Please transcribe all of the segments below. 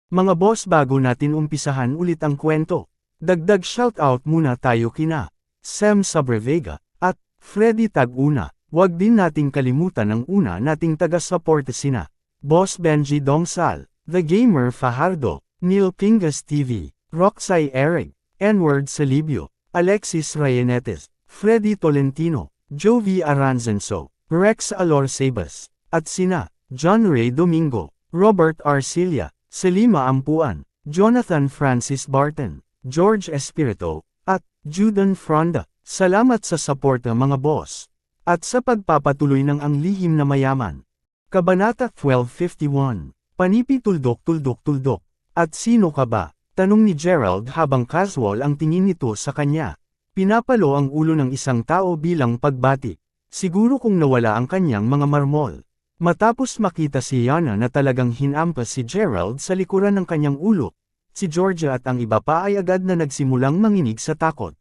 Mga boss, bago natin umpisahan ulit ang kwento, dagdag shoutout muna tayo kina Sam Sabrevega at Freddy Taguna. Huwag din nating kalimutan ang una nating taga-suporta sina Boss Benji Dongsal, The Gamer Fajardo, Neil Pingas TV, Roxy Eric, Enward Salibio, Alexis Rayenetes, Freddy Tolentino, Jovi Aranzenso, Rex Alor Sabas, at sina John Ray Domingo, Robert Arcilia, Selima Ampuan, Jonathan Francis Barton, George Espirito, at Judan Fronda. Salamat sa suporta mga boss. At sa pagpapatuloy ng Ang Lihim na Mayaman. Kabanata 1251, Panipi tuldok-tuldok-tuldok. At sino ka ba? Tanong ni Gerald habang casual ang tingin nito sa kanya. Pinapalo ang ulo ng isang tao bilang pagbati. Siguro kung nawala ang kanyang mga marmol. Matapos makita si Yana na talagang hinampas si Gerald sa likuran ng kanyang ulo, si Georgia at ang iba pa ay agad na nagsimulang manginig sa takot.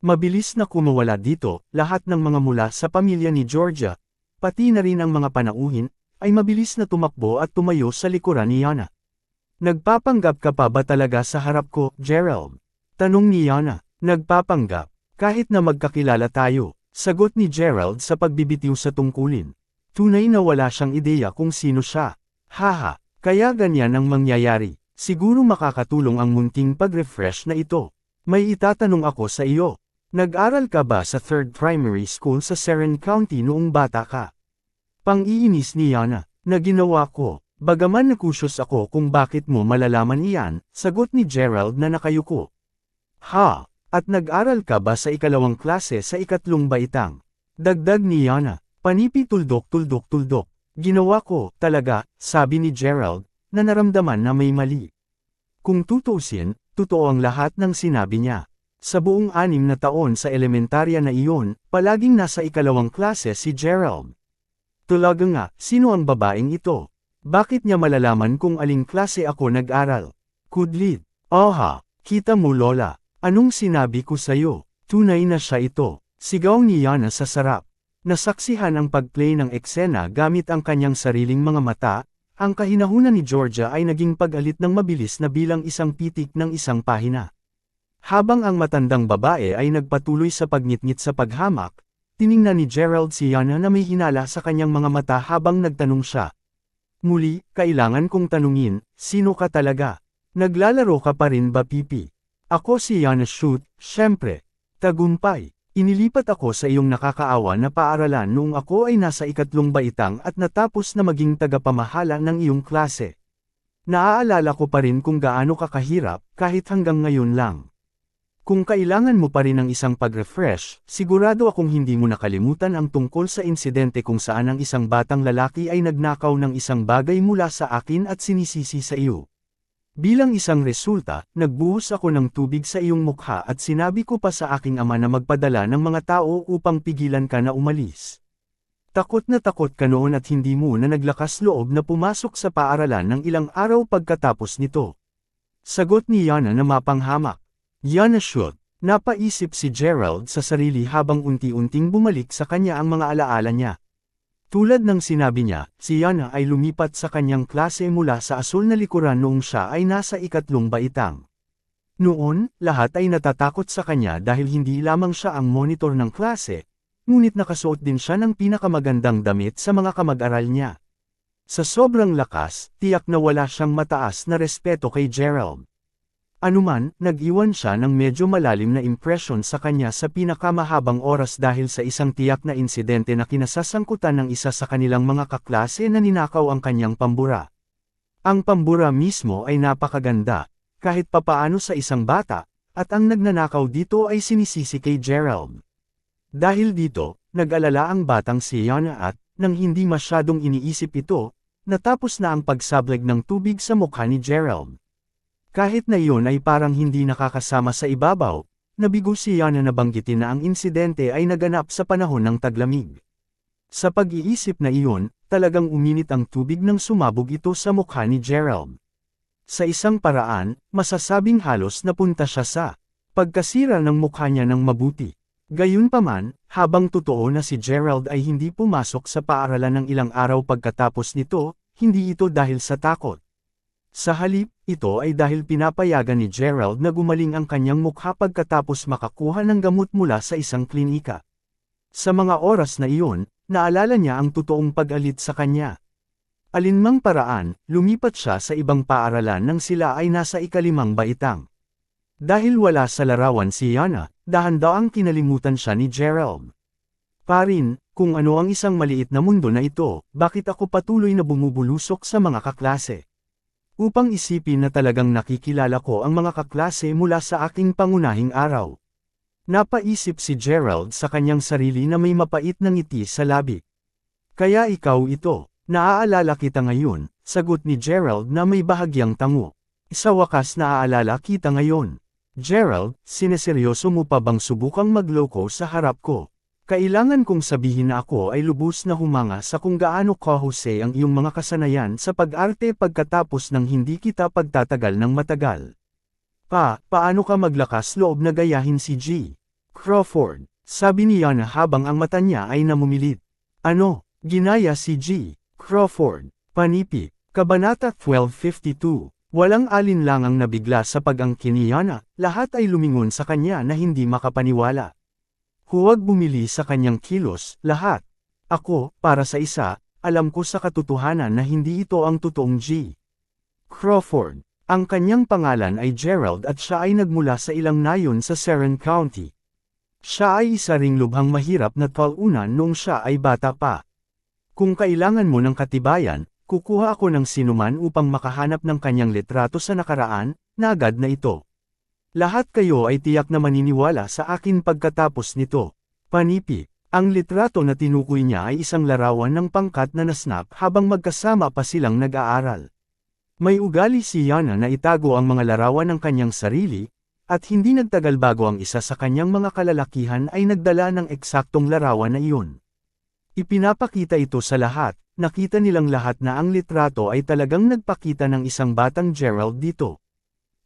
Mabilis na kumawala dito, lahat ng mga mula sa pamilya ni Georgia, pati na rin ang mga panauhin, ay mabilis na tumakbo at tumayo sa likuran ni Yana. Nagpapanggap ka pa ba talaga sa harap ko, Gerald? Tanong ni Yana. Nagpapanggap, kahit na magkakilala tayo, sagot ni Gerald sa pagbibitiw sa tungkulin. Tunay na wala siyang ideya kung sino siya. Haha, kaya ganyan ang mangyayari. Siguro makakatulong ang munting pag-refresh na ito. May itatanong ako sa iyo. Nag-aral ka ba sa 3rd Primary School sa Seren County noong bata ka? Pang-iinis ni Yana, na ginawa ko. Bagaman nakusyos ako kung bakit mo malalaman iyan, sagot ni Gerald na nakayuko. Ha? At nag-aral ka ba sa ikalawang klase sa ikatlong baitang? Dagdag ni Yana. Panipi tuldok-tuldok-tuldok. Ginawa ko, talaga, sabi ni Gerald, na naramdaman na may mali. Kung tutuusin, totoo ang lahat ng sinabi niya. Sa buong 6 na taon sa elementarya na iyon, palaging nasa ikalawang klase si Gerald. Talaga nga, sino ang babaeng ito? Bakit niya malalaman kung aling klase ako nag-aral? Kudlit. Oha, kita mo lola, anong sinabi ko sa'yo? Tunay na siya ito. Sigaw ni Yana sa sarap. Nasaksihan ang pag-play ng eksena gamit ang kanyang sariling mga mata, ang kahinahunan ni Georgia ay naging pag-alit ng mabilis na bilang isang pitik ng isang pahina. Habang ang matandang babae ay nagpatuloy sa pagngitngit sa paghamak, tiningnan ni Gerald si Yana na may hinala sa kanyang mga mata habang nagtanong siya. Muli, kailangan kong tanungin, sino ka talaga? Naglalaro ka pa rin ba pipi? Ako si Yana Shoot, syempre. Tagumpay. Inilipat ako sa iyong nakakaawa na paaralan noong ako ay nasa ikatlong baitang at natapos na maging tagapamahala ng iyong klase. Naaalala ko pa rin kung gaano ka kahirap, kahit hanggang ngayon lang. Kung kailangan mo pa rin ng isang pag-refresh, sigurado akong hindi mo nakalimutan ang tungkol sa insidente kung saan ang isang batang lalaki ay nagnakaw ng isang bagay mula sa akin at sinisisi sa iyo. Bilang isang resulta, nagbuhos ako ng tubig sa iyong mukha at sinabi ko pa sa aking ama na magpadala ng mga tao upang pigilan ka na umalis. Takot ka noon at hindi mo na naglakas loob na pumasok sa paaralan ng ilang araw pagkatapos nito. Sagot ni Yana na mapanghamak. Yana shoot. Napaisip si Gerald sa sarili habang unti-unting bumalik sa kanya ang mga alaala niya. Tulad ng sinabi niya, si Yana ay lumipat sa kanyang klase mula sa asul na likuran noong siya ay nasa ikatlong baitang. Noon, lahat ay natatakot sa kanya dahil hindi lamang siya ang monitor ng klase, ngunit nakasuot din siya ng pinakamagandang damit sa mga kamag-aral niya. Sa sobrang lakas, tiyak na wala siyang mataas na respeto kay Gerald. Anuman, nag-iwan siya ng medyo malalim na impresyon sa kanya sa pinakamahabang oras dahil sa isang tiyak na insidente na kinasasangkutan ng isa sa kanilang mga kaklase na ninakaw ang kanyang pambura. Ang pambura mismo ay napakaganda, kahit papaano sa isang bata, at ang nagnanakaw dito ay sinisisi kay Gerald. Dahil dito, nag-alala ang batang si Yana at, nang hindi masyadong iniisip ito, natapos na ang pagsablag ng tubig sa mukha ni Gerald. Kahit na iyon ay parang hindi nakakasama sa ibabaw, nabigo si Yana na banggitin na ang insidente ay naganap sa panahon ng taglamig. Sa pag-iisip na iyon, talagang uminit ang tubig nang sumabog ito sa mukha ni Gerald. Sa isang paraan, masasabing halos napunta siya sa pagkasira ng mukha niya ng mabuti. Gayunpaman, habang totoo na si Gerald ay hindi pumasok sa paaralan ng ilang araw pagkatapos nito, hindi ito dahil sa takot. Sa halip, ito ay dahil pinapayagan ni Gerald na gumaling ang kanyang mukha pagkatapos makakuha ng gamot mula sa isang klinika. Sa mga oras na iyon, naalala niya ang totoong pag-alit sa kanya. Alinmang paraan, lumipat siya sa ibang paaralan nang sila ay nasa ikalimang baitang. Dahil wala sa larawan si Yana, dahan-daang kinalimutan siya ni Gerald. Parin, kung ano ang isang maliit na mundo na ito, bakit ako patuloy na bumubulusok sa mga kaklase? Upang isipin na talagang nakikilala ko ang mga kaklase mula sa aking pangunahing araw. Napaisip si Gerald sa kanyang sarili na may mapait na ngiti sa labi. Kaya ikaw ito, naaalala kita ngayon, sagot ni Gerald na may bahagyang tango. Sa wakas naaalala kita ngayon. Gerald, sineseryoso mo pa bang subukang magloko sa harap ko? Kailangan kong sabihin na ako ay lubos na humanga sa kung gaano kahusay ang iyong mga kasanayan sa pag-arte pagkatapos ng hindi kita pagtatagal ng matagal. Paano ka maglakas loob na gayahin si G. Crawford? Sabi ni Yana habang ang mata niya ay namumilit. Ano, ginaya si G. Crawford? Panipi, Kabanata 1252. Walang alinlangang nabigla sa pag-angkin ni Yana, lahat ay lumingon sa kanya na hindi makapaniwala. Huwag bumili sa kanyang kilos, lahat. Ako, para sa isa, alam ko sa katotohanan na hindi ito ang totoong G. Crawford. Ang kanyang pangalan ay Gerald at siya ay nagmula sa ilang nayon sa Seren County. Siya ay isa ring lubhang mahirap na talunan noong siya ay bata pa. Kung kailangan mo ng katibayan, kukuha ako ng sinuman upang makahanap ng kanyang litrato sa nakaraan, na agad na ito. Lahat kayo ay tiyak na maniniwala sa akin pagkatapos nito. Panipi, ang litrato na tinukoy niya ay isang larawan ng pangkat na nasnap habang magkasama pa silang nag-aaral. May ugali si Yana na itago ang mga larawan ng kanyang sarili, at hindi nagtagal bago ang isa sa kanyang mga kalalakihan ay nagdala ng eksaktong larawan na iyon. Ipinapakita ito sa lahat, nakita nilang lahat na ang litrato ay talagang nagpakita ng isang batang Gerald dito.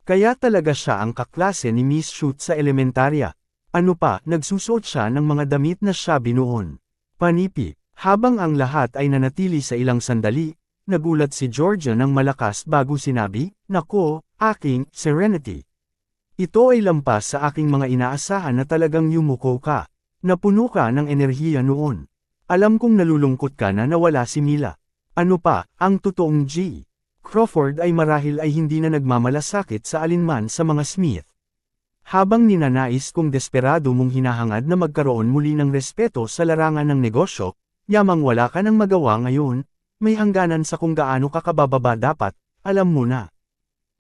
Kaya talaga siya ang kaklase ni Miss Shoot sa elementarya. Ano pa, nagsusuot siya ng mga damit na siya binuon. Panipi, habang ang lahat ay nanatili sa ilang sandali, nagulat si Georgia ng malakas bago sinabi, Nako, aking Serenity. Ito ay lampas sa aking mga inaasahan na talagang yumuko ka. Napuno ka ng enerhiya noon. Alam kong nalulungkot ka na nawala si Mila. Ano pa, ang totoong G. Crawford ay marahil ay hindi na nagmamalasakit sa alinman sa mga Smith. Habang ninanais kong desperado mong hinahangad na magkaroon muli ng respeto sa larangan ng negosyo, yamang wala ka nang magawa ngayon, may hangganan sa kung gaano ka kabababa dapat, alam mo na.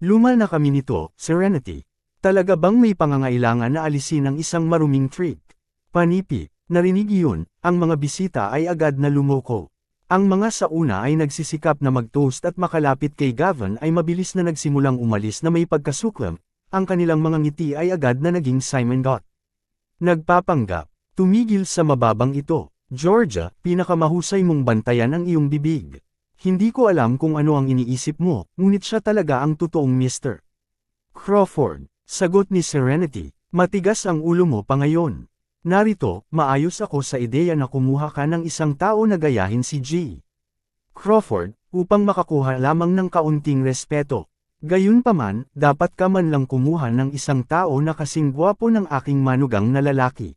Luma na kami nito, Serenity. Talaga bang may pangangailangan na alisin ang isang maruming trick? Panipi, narinig iyon, ang mga bisita ay agad na lumoko. Ang mga sa una ay nagsisikap na mag-toast at makalapit kay Gavin ay mabilis na nagsimulang umalis na may pagkasuklam, ang kanilang mga ngiti ay agad na naging Simon Dot. Nagpapanggap, tumigil sa mababang ito, Georgia, pinakamahusay mong bantayan ang iyong bibig. Hindi ko alam kung ano ang iniisip mo, ngunit siya talaga ang totoong Mr. Crawford, sagot ni Serenity, matigas ang ulo mo pa ngayon. Narito, maayos ako sa ideya na kumuha ka ng isang tao na gayahin si G. Crawford, upang makakuha lamang ng kaunting respeto. Gayunpaman, dapat ka man lang kumuha ng isang tao na kasing gwapo ng aking manugang na lalaki.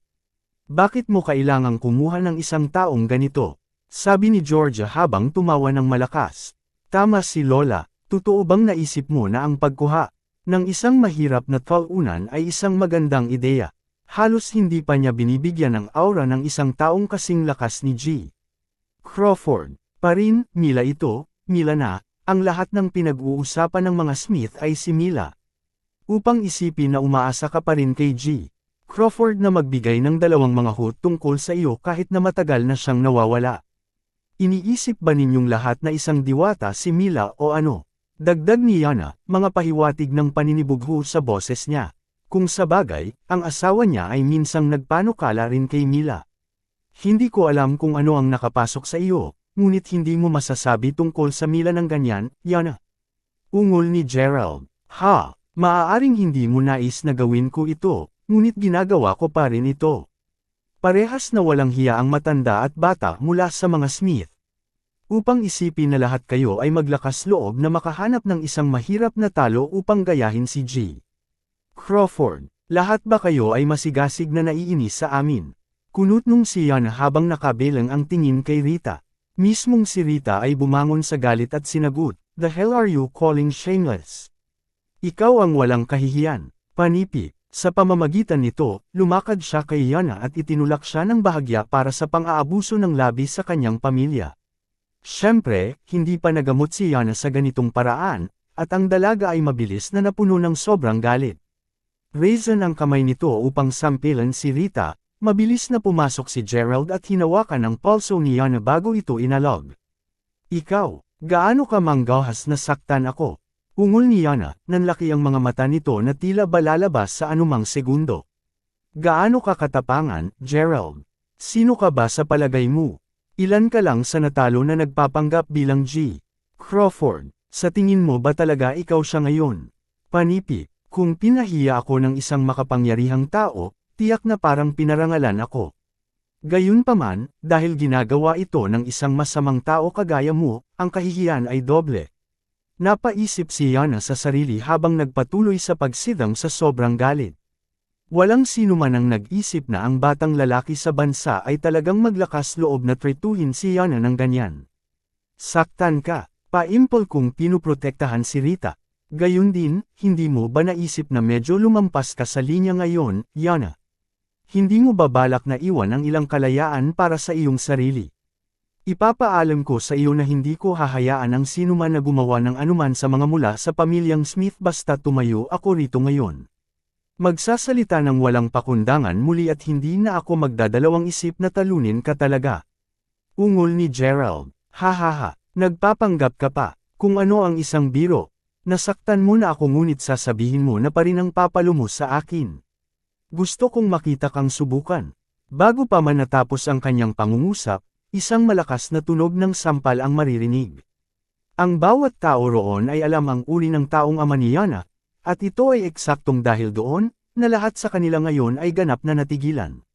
Bakit mo kailangang kumuha ng isang taong ganito? Sabi ni Georgia habang tumawa ng malakas. Tama si Lola, totoo bang naisip mo na ang pagkuha ng isang mahirap na talunan ay isang magandang ideya? Halos hindi pa niya binibigyan ng aura ng isang taong kasing lakas ni G. Crawford. Parin, Mila ito, Mila na, ang lahat ng pinag-uusapan ng mga Smith ay si Mila. Upang isipin na umaasa ka pa rin kay G. Crawford na magbigay ng dalawang mga hot tungkol sa iyo kahit na matagal na siyang nawawala. Iniisip ba ninyong lahat na isang diwata si Mila o ano? Dagdag ni Yana, mga pahiwatig ng paninibugho sa boses niya. Kung sa bagay, ang asawa niya ay minsang nagpanukala rin kay Mila. Hindi ko alam kung ano ang nakapasok sa iyo, ngunit hindi mo masasabi tungkol sa Mila ng ganyan, Yana. Ungol ni Gerald. Maaaring hindi mo nais na gawin ko ito, ngunit ginagawa ko pa rin ito. Parehas na walang hiya ang matanda at bata mula sa mga Smith. Upang isipin na lahat kayo ay maglakas loob na makahanap ng isang mahirap na talo upang gayahin si G. Crawford, lahat ba kayo ay masigasig na naiinis sa amin? Kunutnong si Yana habang nakabelang ang tingin kay Rita. Mismong si Rita ay bumangon sa galit at sinagot, "The hell are you calling shameless? Ikaw ang walang kahihiyan." Panipi. Sa pamamagitan nito, lumakad siya kay Yana at itinulak siya ng bahagya para sa pang-aabuso ng labis sa kanyang pamilya. Siyempre, hindi pa nagamot si Yana sa ganitong paraan, at ang dalaga ay mabilis na napuno ng sobrang galit. Raisen ang kamay nito upang sampilan si Rita, mabilis na pumasok si Gerald at hinawakan ang pulso ni Yana bago ito inalog. "Ikaw, gaano ka manggahas na saktan ako?" Ungol ni Yana, nanlaki ang mga mata nito na tila ba lalabas sa anumang segundo. "Gaano ka katapangan, Gerald? Sino ka ba sa palagay mo? Ilan ka lang sa natalo na nagpapanggap bilang G. Crawford, sa tingin mo ba talaga ikaw siya ngayon?" Panipi. Kung pinahiya ako ng isang makapangyarihang tao, tiyak na parang pinarangalan ako. Gayunpaman, dahil ginagawa ito ng isang masamang tao kagaya mo, ang kahihiyan ay doble. Napaisip si Yana sa sarili habang nagpatuloy sa pagsidang sa sobrang galit. Walang sino man ang nag-isip na ang batang lalaki sa bansa ay talagang maglakas loob na tretuhin si Yana ng ganyan. "Saktan ka, paimpol kung pinuprotektahan si Rita. Gayun din, hindi mo ba naisip na medyo lumampas ka sa linya ngayon, Yana? Hindi mo ba balak na iwan ang ilang kalayaan para sa iyong sarili? Ipapaalam ko sa iyo na hindi ko hahayaan ang sinuman na gumawa ng anuman sa mga mula sa pamilyang Smith basta tumayo ako rito ngayon. Magsasalita ng walang pakundangan muli at hindi na ako magdadalawang isip na talunin ka talaga." Ungol ni Gerald. "Hahaha, nagpapanggap ka pa. Kung ano ang isang biro. Nasaktan mo na ako ngunit sasabihin mo na pa rin ang papalo mo sa akin. Gusto kong makita kang subukan." Bago pa man natapos ang kanyang pangungusap, isang malakas na tunog ng sampal ang maririnig. Ang bawat tao roon ay alam ang uri ng taong ama ni Yana, at ito ay eksaktong dahil doon, na lahat sa kanila ngayon ay ganap na natigilan.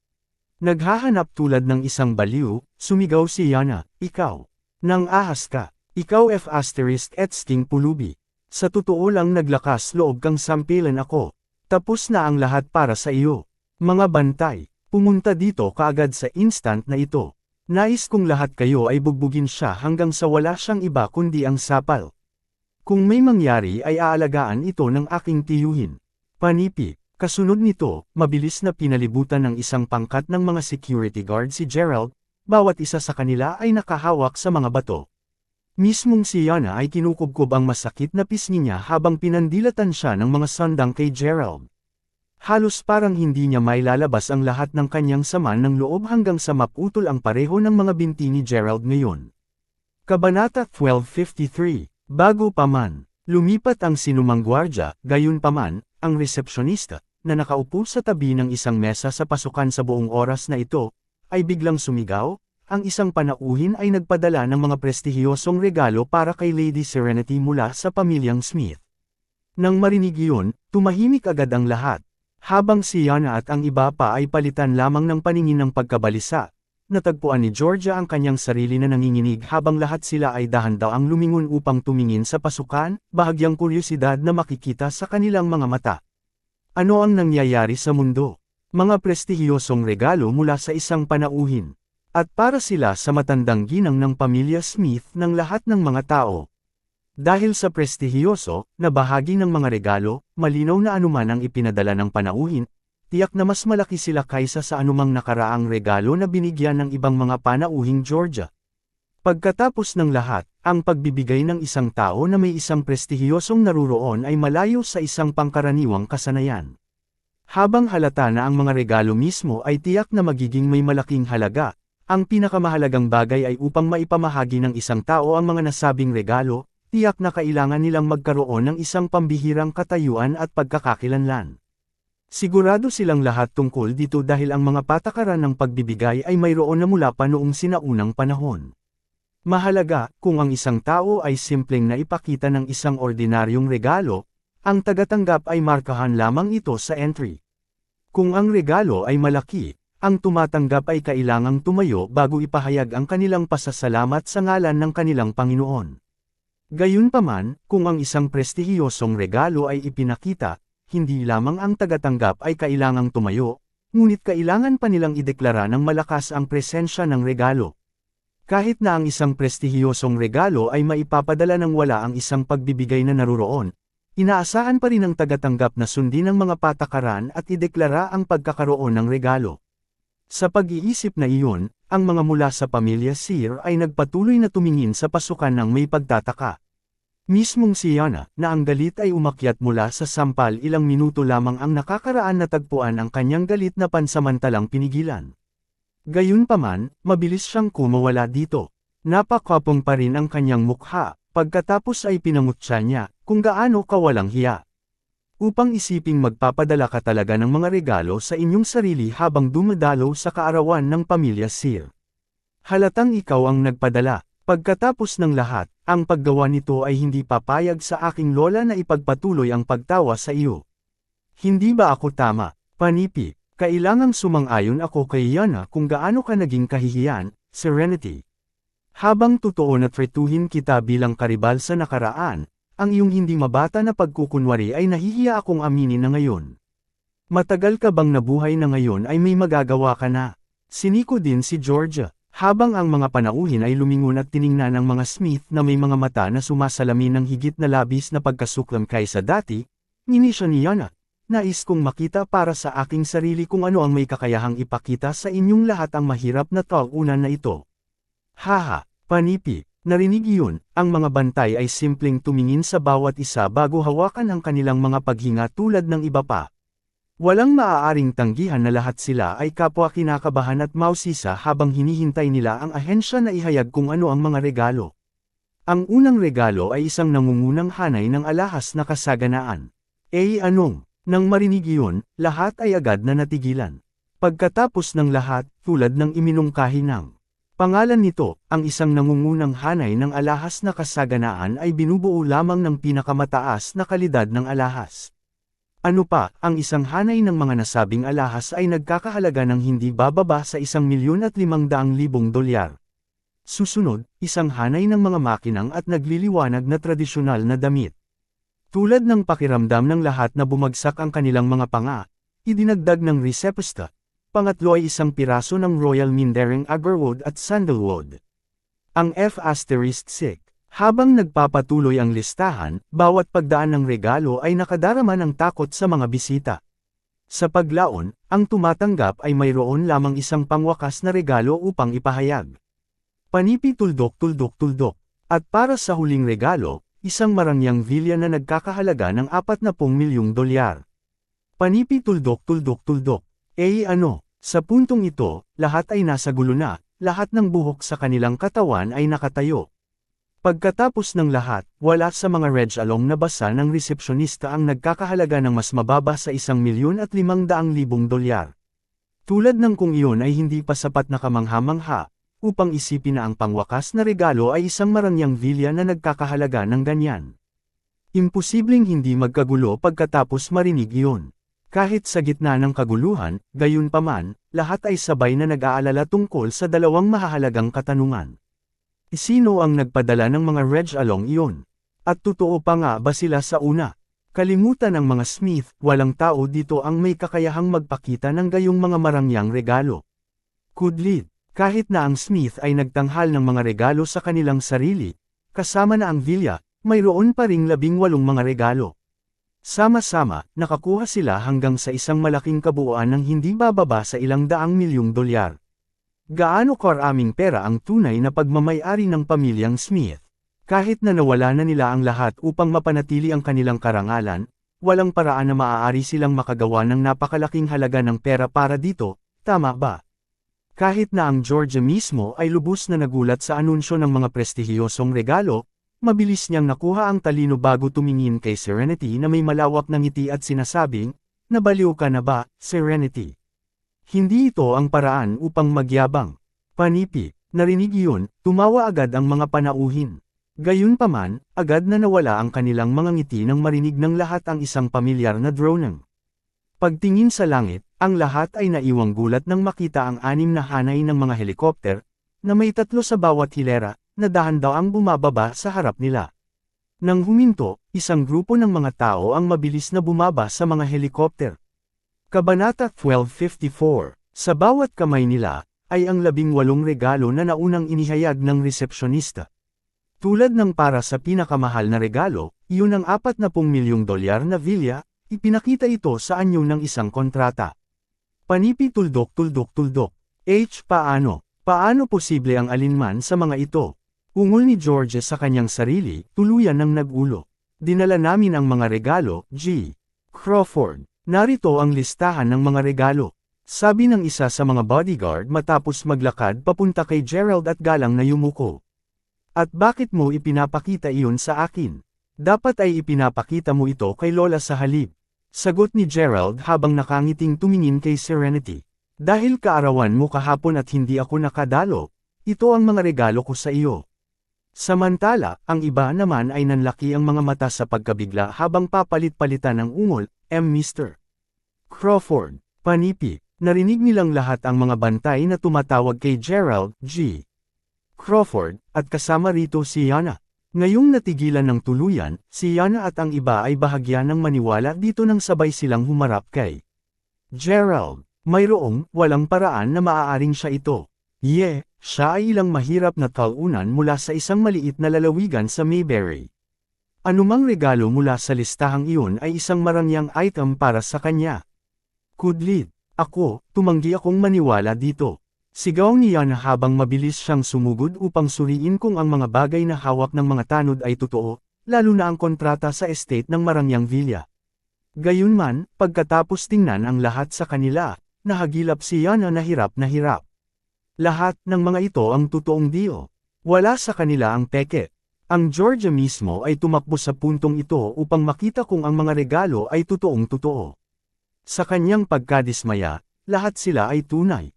Naghahanap tulad ng isang baliw, sumigaw si Yana, "Ikaw! Nang ahas ka! Ikaw F***ing pulubi! Sa totoo lang naglakas loob kang sampilan ako. Tapos na ang lahat para sa iyo. Mga bantay, pumunta dito kaagad sa instant na ito. Nais kong lahat kayo ay bugbugin siya hanggang sa wala siyang iba kundi ang sapal. Kung may mangyari ay aalagaan ito ng aking tiyuhin." Panipi. Kasunod nito, mabilis na pinalibutan ng isang pangkat ng mga security guard si Gerald, bawat isa sa kanila ay nakahawak sa mga bato. Mismong si Yana ay kinukubkob ang masakit na pisngi niya habang pinandilatan siya ng mga sandang kay Gerald. Halos parang hindi niya mailalabas ang lahat ng kanyang sama ng loob hanggang sa maputol ang pareho ng mga binti ni Gerald ngayon. Kabanata 1253. Bago pa man, lumipat ang sinumang gwardya, gayunpaman, ang resepsyonista, na nakaupo sa tabi ng isang mesa sa pasukan sa buong oras na ito, ay biglang sumigaw. Ang isang panauhin ay nagpadala ng mga prestihiyosong regalo para kay Lady Serenity mula sa pamilyang Smith. Nang marinig iyon, tumahimik agad ang lahat. Habang si Yana at ang iba pa ay palitan lamang ng paningin ng pagkabalisa, natagpuan ni Georgia ang kanyang sarili na nanginginig habang lahat sila ay dahan-daang lumingon upang tumingin sa pasukan, bahagyang kuryosidad na makikita sa kanilang mga mata. Ano ang nangyayari sa mundo? Mga prestihiyosong regalo mula sa isang panauhin. At para sila sa matandang ginang ng pamilya Smith ng lahat ng mga tao. Dahil sa prestihiyoso na bahagi ng mga regalo, malinaw na anuman ang ipinadala ng panauhin, tiyak na mas malaki sila kaysa sa anumang nakaraang regalo na binigyan ng ibang mga panauhing Georgia. Pagkatapos ng lahat, ang pagbibigay ng isang tao na may isang prestihiyosong naruroon ay malayo sa isang pangkaraniwang kasanayan. Habang halata na ang mga regalo mismo ay tiyak na magiging may malaking halaga, ang pinakamahalagang bagay ay upang maipamahagi ng isang tao ang mga nasabing regalo, tiyak na kailangan nilang magkaroon ng isang pambihirang katayuan at pagkakakilanlan. Sigurado silang lahat tungkol dito dahil ang mga patakaran ng pagbibigay ay mayroon na mula pa noong sinaunang panahon. Mahalaga, kung ang isang tao ay simpleng naipakita ng isang ordinaryong regalo, ang tagatanggap ay markahan lamang ito sa entry. Kung ang regalo ay malaki, ang tumatanggap ay kailangang tumayo bago ipahayag ang kanilang pasasalamat sa ngalan ng kanilang Panginoon. Gayunpaman, kung ang isang prestihiyosong regalo ay ipinakita, hindi lamang ang tagatanggap ay kailangang tumayo, ngunit kailangan pa nilang ideklara ng malakas ang presensya ng regalo. Kahit na ang isang prestihiyosong regalo ay maipapadala ng wala ang isang pagbibigay na naruroon, inaasahan pa rin ng tagatanggap na sundin ang mga patakaran at ideklara ang pagkakaroon ng regalo. Sa pag-iisip na iyon, ang mga mula sa pamilya Sear ay nagpatuloy na tumingin sa pasukan ng may pagtataka. Mismong si Yana, na ang galit ay umakyat mula sa sampal ilang minuto lamang ang nakakaraan na tagpuan ang kanyang galit na pansamantalang pinigilan. Gayunpaman, mabilis siyang kumawala dito. Napakapong pa rin ang kanyang mukha, pagkatapos ay pinangutya niya, kung gaano kawalang hiya. Upang isiping magpapadala ka talaga ng mga regalo sa inyong sarili habang dumadalo sa kaarawan ng pamilya Sear. Halatang ikaw ang nagpadala. Pagkatapos ng lahat, ang paggawa nito ay hindi papayag sa aking lola na ipagpatuloy ang pagtawa sa iyo. Hindi ba ako tama, Panipi? Kailangang sumang-ayon ako kay Yana kung gaano ka naging kahihiyan, Serenity. Habang totoo na tretuhin kita bilang karibal sa nakaraan, ang iyong hindi mabata na pagkukunwari ay nahihiya akong aminin na ngayon. Matagal ka bang nabuhay na ngayon ay may magagawa ka na? Siniko din si Georgia. Habang ang mga panauhin ay lumingon at tiningnan ng mga Smith na may mga mata na sumasalamin ng higit na labis na pagkasuklam kaysa dati, nginisya ni Yana. Nais kong makita para sa aking sarili kung ano ang may kakayahang ipakita sa inyong lahat ang mahirap na taunan na ito. Haha, Panipi, narinig iyon, ang mga bantay ay simpleng tumingin sa bawat isa bago hawakan ang kanilang mga paghinga tulad ng iba pa. Walang maaaring tanggihan na lahat sila ay kapwa kinakabahan at mausisa habang hinihintay nila ang ahensya na ihayag kung ano ang mga regalo. Ang unang regalo ay isang nangungunang hanay ng alahas na kasaganaan. Anong? Nang marinig iyon, lahat ay agad na natigilan. Pagkatapos ng lahat, tulad ng iminungkahi ng pangalan nito, ang isang nangungunang hanay ng alahas na kasaganaan ay binubuo lamang ng pinakamataas na kalidad ng alahas. Ano pa, ang isang hanay ng mga nasabing alahas ay nagkakahalaga ng hindi bababa sa $1,500,000. Susunod, isang hanay ng mga makinang at nagliliwanag na tradisyonal na damit. Tulad ng pakiramdam ng lahat na bumagsak ang kanilang mga panga, idinagdag ng recepista. Pangatlo ay isang piraso ng Royal Mindaring Agarwood at Sandalwood. Ang F***. Habang nagpapatuloy ang listahan, bawat pagdaan ng regalo ay nakadarama ng takot sa mga bisita. Sa paglaon, ang tumatanggap ay mayroon lamang isang pangwakas na regalo upang ipahayag. Panipi tuldok. At para sa huling regalo, isang marangyang vilya na nagkakahalaga ng $40 milyong. Panipi tuldok. Ano? Sa puntong ito, lahat ay nasa gulo na, lahat ng buhok sa kanilang katawan ay nakatayo. Pagkatapos ng lahat, wala sa mga reg-along na basa ng resepsyonista ang nagkakahalaga ng mas mababa sa $1,500,000. Tulad ng kung iyon ay hindi pa sapat na kamangha-mangha, upang isipin na ang pangwakas na regalo ay isang marangyang vilya na nagkakahalaga ng ganyan. Imposibleng hindi magkagulo pagkatapos marinig iyon. Kahit sa gitna ng kaguluhan, gayunpaman, lahat ay sabay na nag-aalala tungkol sa dalawang mahahalagang katanungan. Sino ang nagpadala ng mga reg-along iyon? At totoo pa nga ba sila sa una? Kalimutan ng mga Smith, walang tao dito ang may kakayahang magpakita ng gayong mga marangyang regalo. Kudlit. Kahit na ang Smith ay nagtanghal ng mga regalo sa kanilang sarili, kasama na ang vilya, mayroon pa ring 18 mga regalo. Sama-sama, nakakuha sila hanggang sa isang malaking kabuuan ng hindi bababa sa $100,000,000. Gaano karaming pera ang tunay na pagmamay-ari ng pamilyang Smith? Kahit na nawala na nila ang lahat upang mapanatili ang kanilang karangalan, walang paraan na maaari silang makagawa ng napakalaking halaga ng pera para dito, tama ba? Kahit na ang Georgia mismo ay lubos na nagulat sa anunsyo ng mga prestihiyosong regalo, mabilis niyang nakuha ang talino bago tumingin kay Serenity na may malawak na ngiti at sinasabing, "Nabaliw ka na ba, Serenity?" Hindi ito ang paraan upang magyabang. Panipi, narinig iyon, tumawa agad ang mga panauhin. Gayunpaman, agad na nawala ang kanilang mga ngiti nang marinig ng lahat ang isang pamilyar na droneng. Pagtingin sa langit, Ang lahat ay naiwang gulat nang makita ang 6 na hanay ng mga helikopter, na may 3 sa bawat hilera, na dahan-daang bumababa sa harap nila. Nang huminto, isang grupo ng mga tao ang mabilis na bumaba sa mga helikopter. Kabanata 1254. Sa bawat kamay nila, ay ang 18 regalo na naunang inihayag ng resepsyonista. Tulad ng para sa pinakamahal na regalo, iyon ang $40 milyong na villa, ipinakita ito sa anyo ng isang kontrata. Panipi tuldok. Paano? Paano posible ang alinman sa mga ito? Ungol ni George sa kanyang sarili, tuluyan ng nag-ulo. Dinala namin ang mga regalo, G. Crawford. Narito ang listahan ng mga regalo. Sabi ng isa sa mga bodyguard matapos maglakad papunta kay Gerald at galang na yumuko. At bakit mo ipinapakita iyon sa akin? Dapat ay ipinapakita mo ito kay Lola sa halip. Sagot ni Gerald habang nakangiting tumingin kay Serenity. Dahil kaarawan mo kahapon at hindi ako nakadalo, ito ang mga regalo ko sa iyo. Samantala, ang iba naman ay nanlaki ang mga mata sa pagkabigla habang papalit-palitan ng ungol, Mr. Crawford. Panipi. Narinig nilang lahat ang mga bantay na tumatawag kay Gerald, G. Crawford, at kasama rito si Yana. Ngayong natigilan ng tuluyan, si Yana at ang iba ay bahagya ng maniwala dito nang sabay silang humarap kay Gerald. Mayroong, walang paraan na maaaring siya ito. Siya ay ilang mahirap na talunan mula sa isang maliit na lalawigan sa Mayberry. Anumang regalo mula sa listahang iyon ay isang marangyang item para sa kanya. Kudlit. Tumanggi akong maniwala dito. Sigaw ni Yana habang mabilis siyang sumugod upang suriin kung ang mga bagay na hawak ng mga tanod ay totoo, lalo na ang kontrata sa estate ng Marangyang Villa. Gayunman, pagkatapos tingnan ang lahat sa kanila, nahagilap si Yana na hirap na hirap. Lahat ng mga ito ang totoong deal. Wala sa kanila ang peke. Ang Georgia mismo ay tumakbo sa puntong ito upang makita kung ang mga regalo ay totoong totoo. Sa kanyang pagkadismaya, lahat sila ay tunay.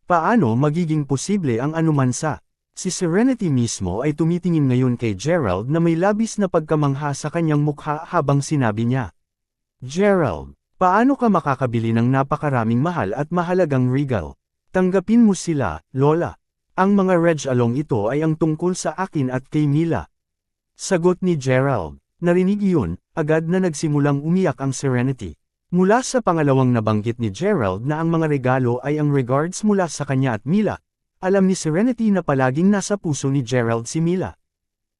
Paano magiging posible ang anuman sa? Si Serenity mismo ay tumitingin ngayon kay Gerald na may labis na pagkamangha sa kanyang mukha habang sinabi niya. Gerald, paano ka makakabili ng napakaraming mahal at mahalagang regal? Tanggapin mo sila, Lola. Ang mga regalong ito ay ang tungkol sa akin at kay Mila. Sagot ni Gerald. Narinig iyon, agad na nagsimulang umiyak ang Serenity. Mula sa pangalawang nabanggit ni Gerald na ang mga regalo ay ang regards mula sa kanya at Mila, alam ni Serenity na palaging nasa puso ni Gerald si Mila.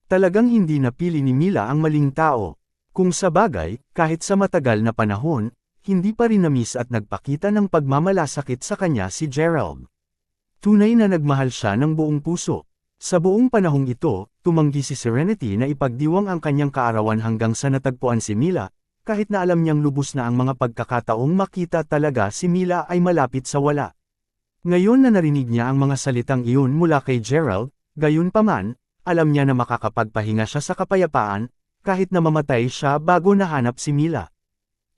Talagang hindi napili ni Mila ang maling tao. Kung sa bagay, kahit sa matagal na panahon, hindi pa rin na-miss at nagpakita ng pagmamalasakit sa kanya si Gerald. Tunay na nagmahal siya ng buong puso. Sa buong panahong ito, tumanggi si Serenity na ipagdiwang ang kanyang kaarawan hanggang sa natagpuan si Mila, kahit na alam niyang lubos na ang mga pagkakataong makita talaga si Mila ay malapit sa wala. Ngayon na narinig niya ang mga salitang iyon mula kay Gerald, gayunpaman, alam niya na makakapagpahinga siya sa kapayapaan, kahit na mamatay siya bago nahanap si Mila.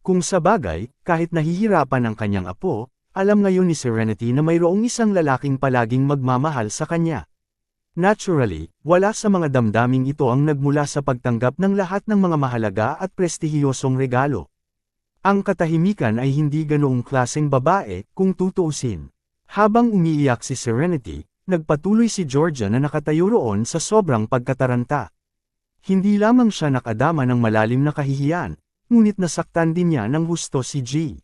Kung sa bagay, kahit nahihirapan ang kanyang apo, alam ngayon ni Serenity na mayroong isang lalaking palaging magmamahal sa kanya. Naturally, wala sa mga damdaming ito ang nagmula sa pagtanggap ng lahat ng mga mahalaga at prestihiyosong regalo. Ang katahimikan ay hindi ganoong klaseng babae, kung tutuusin. Habang umiiyak si Serenity, nagpatuloy si Georgia na nakatayo roon sa sobrang pagkataranta. Hindi lamang siya nakadama ng malalim na kahihiyan, ngunit nasaktan din niya ng husto si G.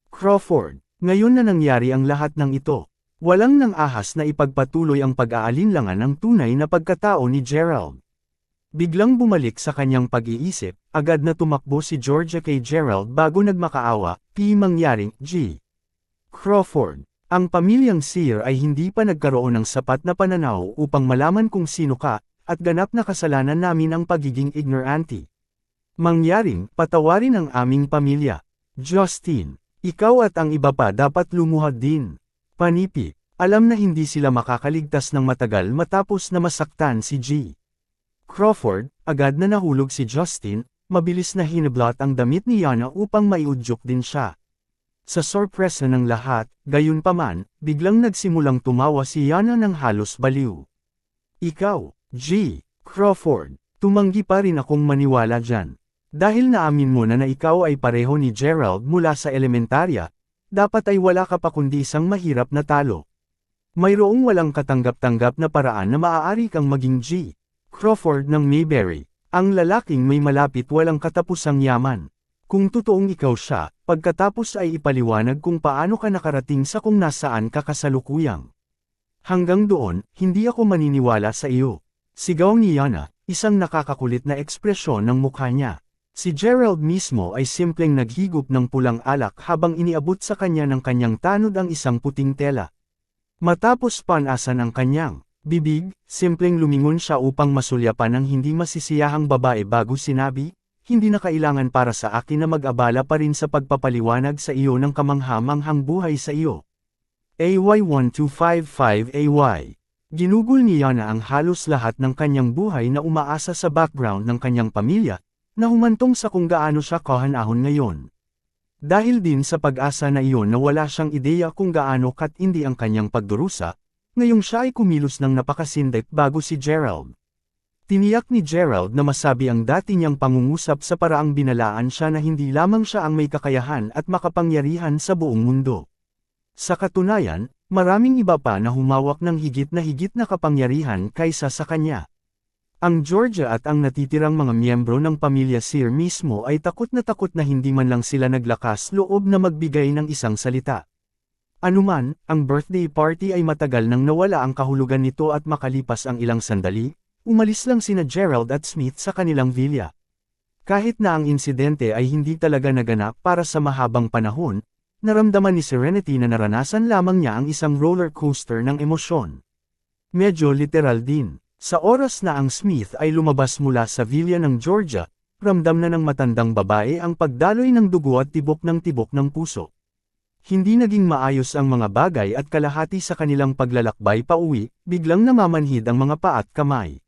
Crawford. Ngayon na nangyari ang lahat ng ito. Walang nang ahas na ipagpatuloy ang pag-aalinlangan ng tunay na pagkatao ni Gerald. Biglang bumalik sa kanyang pag-iisip, agad na tumakbo si Georgia kay Gerald bago nagmakaawa, mangyaring, G. Crawford. Ang pamilyang Sear ay hindi pa nagkaroon ng sapat na pananaw upang malaman kung sino ka, at ganap na kasalanan namin ang pagiging ignorante. Mangyaring, patawarin ang aming pamilya. Justine. Ikaw at ang iba pa dapat lumuhad din. Panipi, alam na hindi sila makakaligtas ng matagal matapos na masaktan si G. Crawford, agad na nahulog si Justin, mabilis na hinablot ang damit ni Yana upang maiudyok din siya. Sa sorpresa ng lahat, gayunpaman, biglang nagsimulang tumawa si Yana ng halos baliw. Ikaw, G. Crawford, tumanggi pa rin akong maniwala dyan. Dahil naamin mo na ikaw ay pareho ni Gerald mula sa elementarya, dapat ay wala ka pa kundi isang mahirap na talo. Mayroong walang katanggap-tanggap na paraan na maaari kang maging G. Crawford ng Mayberry, ang lalaking may malapit walang katapusang yaman. Kung totoong ikaw siya, pagkatapos ay ipaliwanag kung paano ka nakarating sa kung nasaan ka kasalukuyang. Hanggang doon, hindi ako maniniwala sa iyo. Sigaw ni Yana, isang nakakakulit na ekspresyon ng mukha niya. Si Gerald mismo ay simpleng naghigop ng pulang alak habang iniabot sa kanya ng kanyang tanod ang isang puting tela. Matapos panasan ang kanyang bibig, simpleng lumingon siya upang masulyapan ang hindi masisiyahang babae bago sinabi, hindi na kailangan para sa akin na mag-abala pa rin sa pagpapaliwanag sa iyo ng kamangha-manghang buhay sa iyo. AY1255AY. Ginugol ni Yana ang halos lahat ng kanyang buhay na umaasa sa background ng kanyang pamilya, na humantong sa kung gaano siya kahanahon ngayon. Dahil din sa pag-asa na iyon na wala siyang ideya kung gaano katindi ang kanyang pagdurusa, ngayong siya ay kumilos ng napakasindip bago si Gerald. Tiniyak ni Gerald na masabi ang dati niyang pangungusap sa paraang binalaan siya na hindi lamang siya ang may kakayahan at makapangyarihan sa buong mundo. Sa katunayan, maraming iba pa na humawak ng higit na kapangyarihan kaysa sa kanya. Ang Georgia at ang natitirang mga miyembro ng pamilya Sear mismo ay takot na hindi man lang sila naglakas loob na magbigay ng isang salita. Anuman, ang birthday party ay matagal nang nawala ang kahulugan nito at makalipas ang ilang sandali, umalis lang sina Gerald at Smith sa kanilang villa. Kahit na ang insidente ay hindi talaga naganap para sa mahabang panahon, naramdaman ni Serenity na naranasan lamang niya ang isang roller coaster ng emosyon. Medyo literal din. Sa oras na ang Smith ay lumabas mula sa villa ng Georgia, ramdam na ng matandang babae ang pagdaloy ng dugo at tibok ng puso. Hindi naging maayos ang mga bagay at kalahati sa kanilang paglalakbay pauwi, biglang namamanhid ang mga paa at kamay.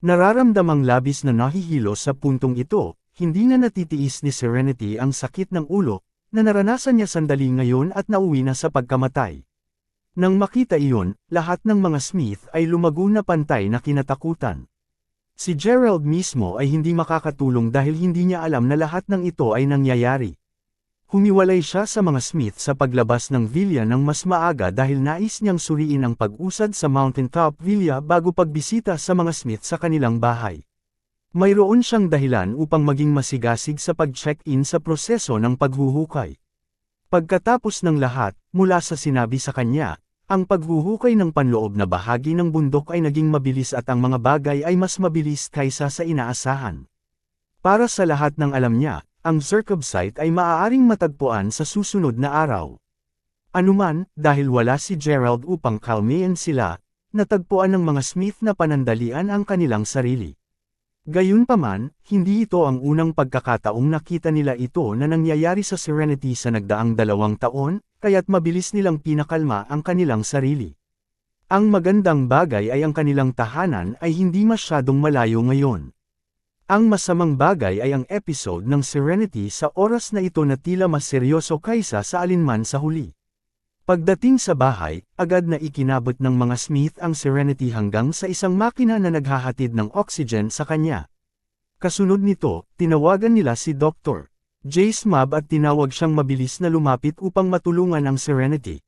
Nararamdamang labis na nahihilo sa puntong ito, hindi na natitiis ni Serenity ang sakit ng ulo, na naranasan niya sandali ngayon at nauwi na sa pagkamatay. Nang makita iyon, lahat ng mga Smith ay lumago na pantay na kinatakutan. Si Gerald mismo ay hindi makakatulong dahil hindi niya alam na lahat ng ito ay nangyayari. Humiwalay siya sa mga Smith sa paglabas ng villa ng mas maaga dahil nais niyang suriin ang pag-usad sa mountaintop villa bago pagbisita sa mga Smith sa kanilang bahay. Mayroon siyang dahilan upang maging masigasig sa pag-check-in sa proseso ng paghuhukay. Pagkatapos ng lahat, mula sa sinabi sa kanya, ang paghuhukay ng panloob na bahagi ng bundok ay naging mabilis at ang mga bagay ay mas mabilis kaysa sa inaasahan. Para sa lahat ng alam niya, ang Zerkov site ay maaaring matagpuan sa susunod na araw. Anuman, dahil wala si Gerald upang kalmayan sila, natagpuan ng mga Smith na panandalian ang kanilang sarili. Gayunpaman, hindi ito ang unang pagkakataong nakita nila ito na nangyayari sa Serenity sa nagdaang 2 taon, kaya't mabilis nilang pinakalma ang kanilang sarili. Ang magandang bagay ay ang kanilang tahanan ay hindi masyadong malayo ngayon. Ang masamang bagay ay ang episode ng Serenity sa oras na ito na tila mas seryoso kaysa sa alinman sa huli. Pagdating sa bahay, agad na ikinabot ng mga Smith ang Serenity hanggang sa isang makina na naghahatid ng oxygen sa kanya. Kasunod nito, tinawagan nila si Dr. Jace Mab at tinawag siyang mabilis na lumapit upang matulungan ang Serenity.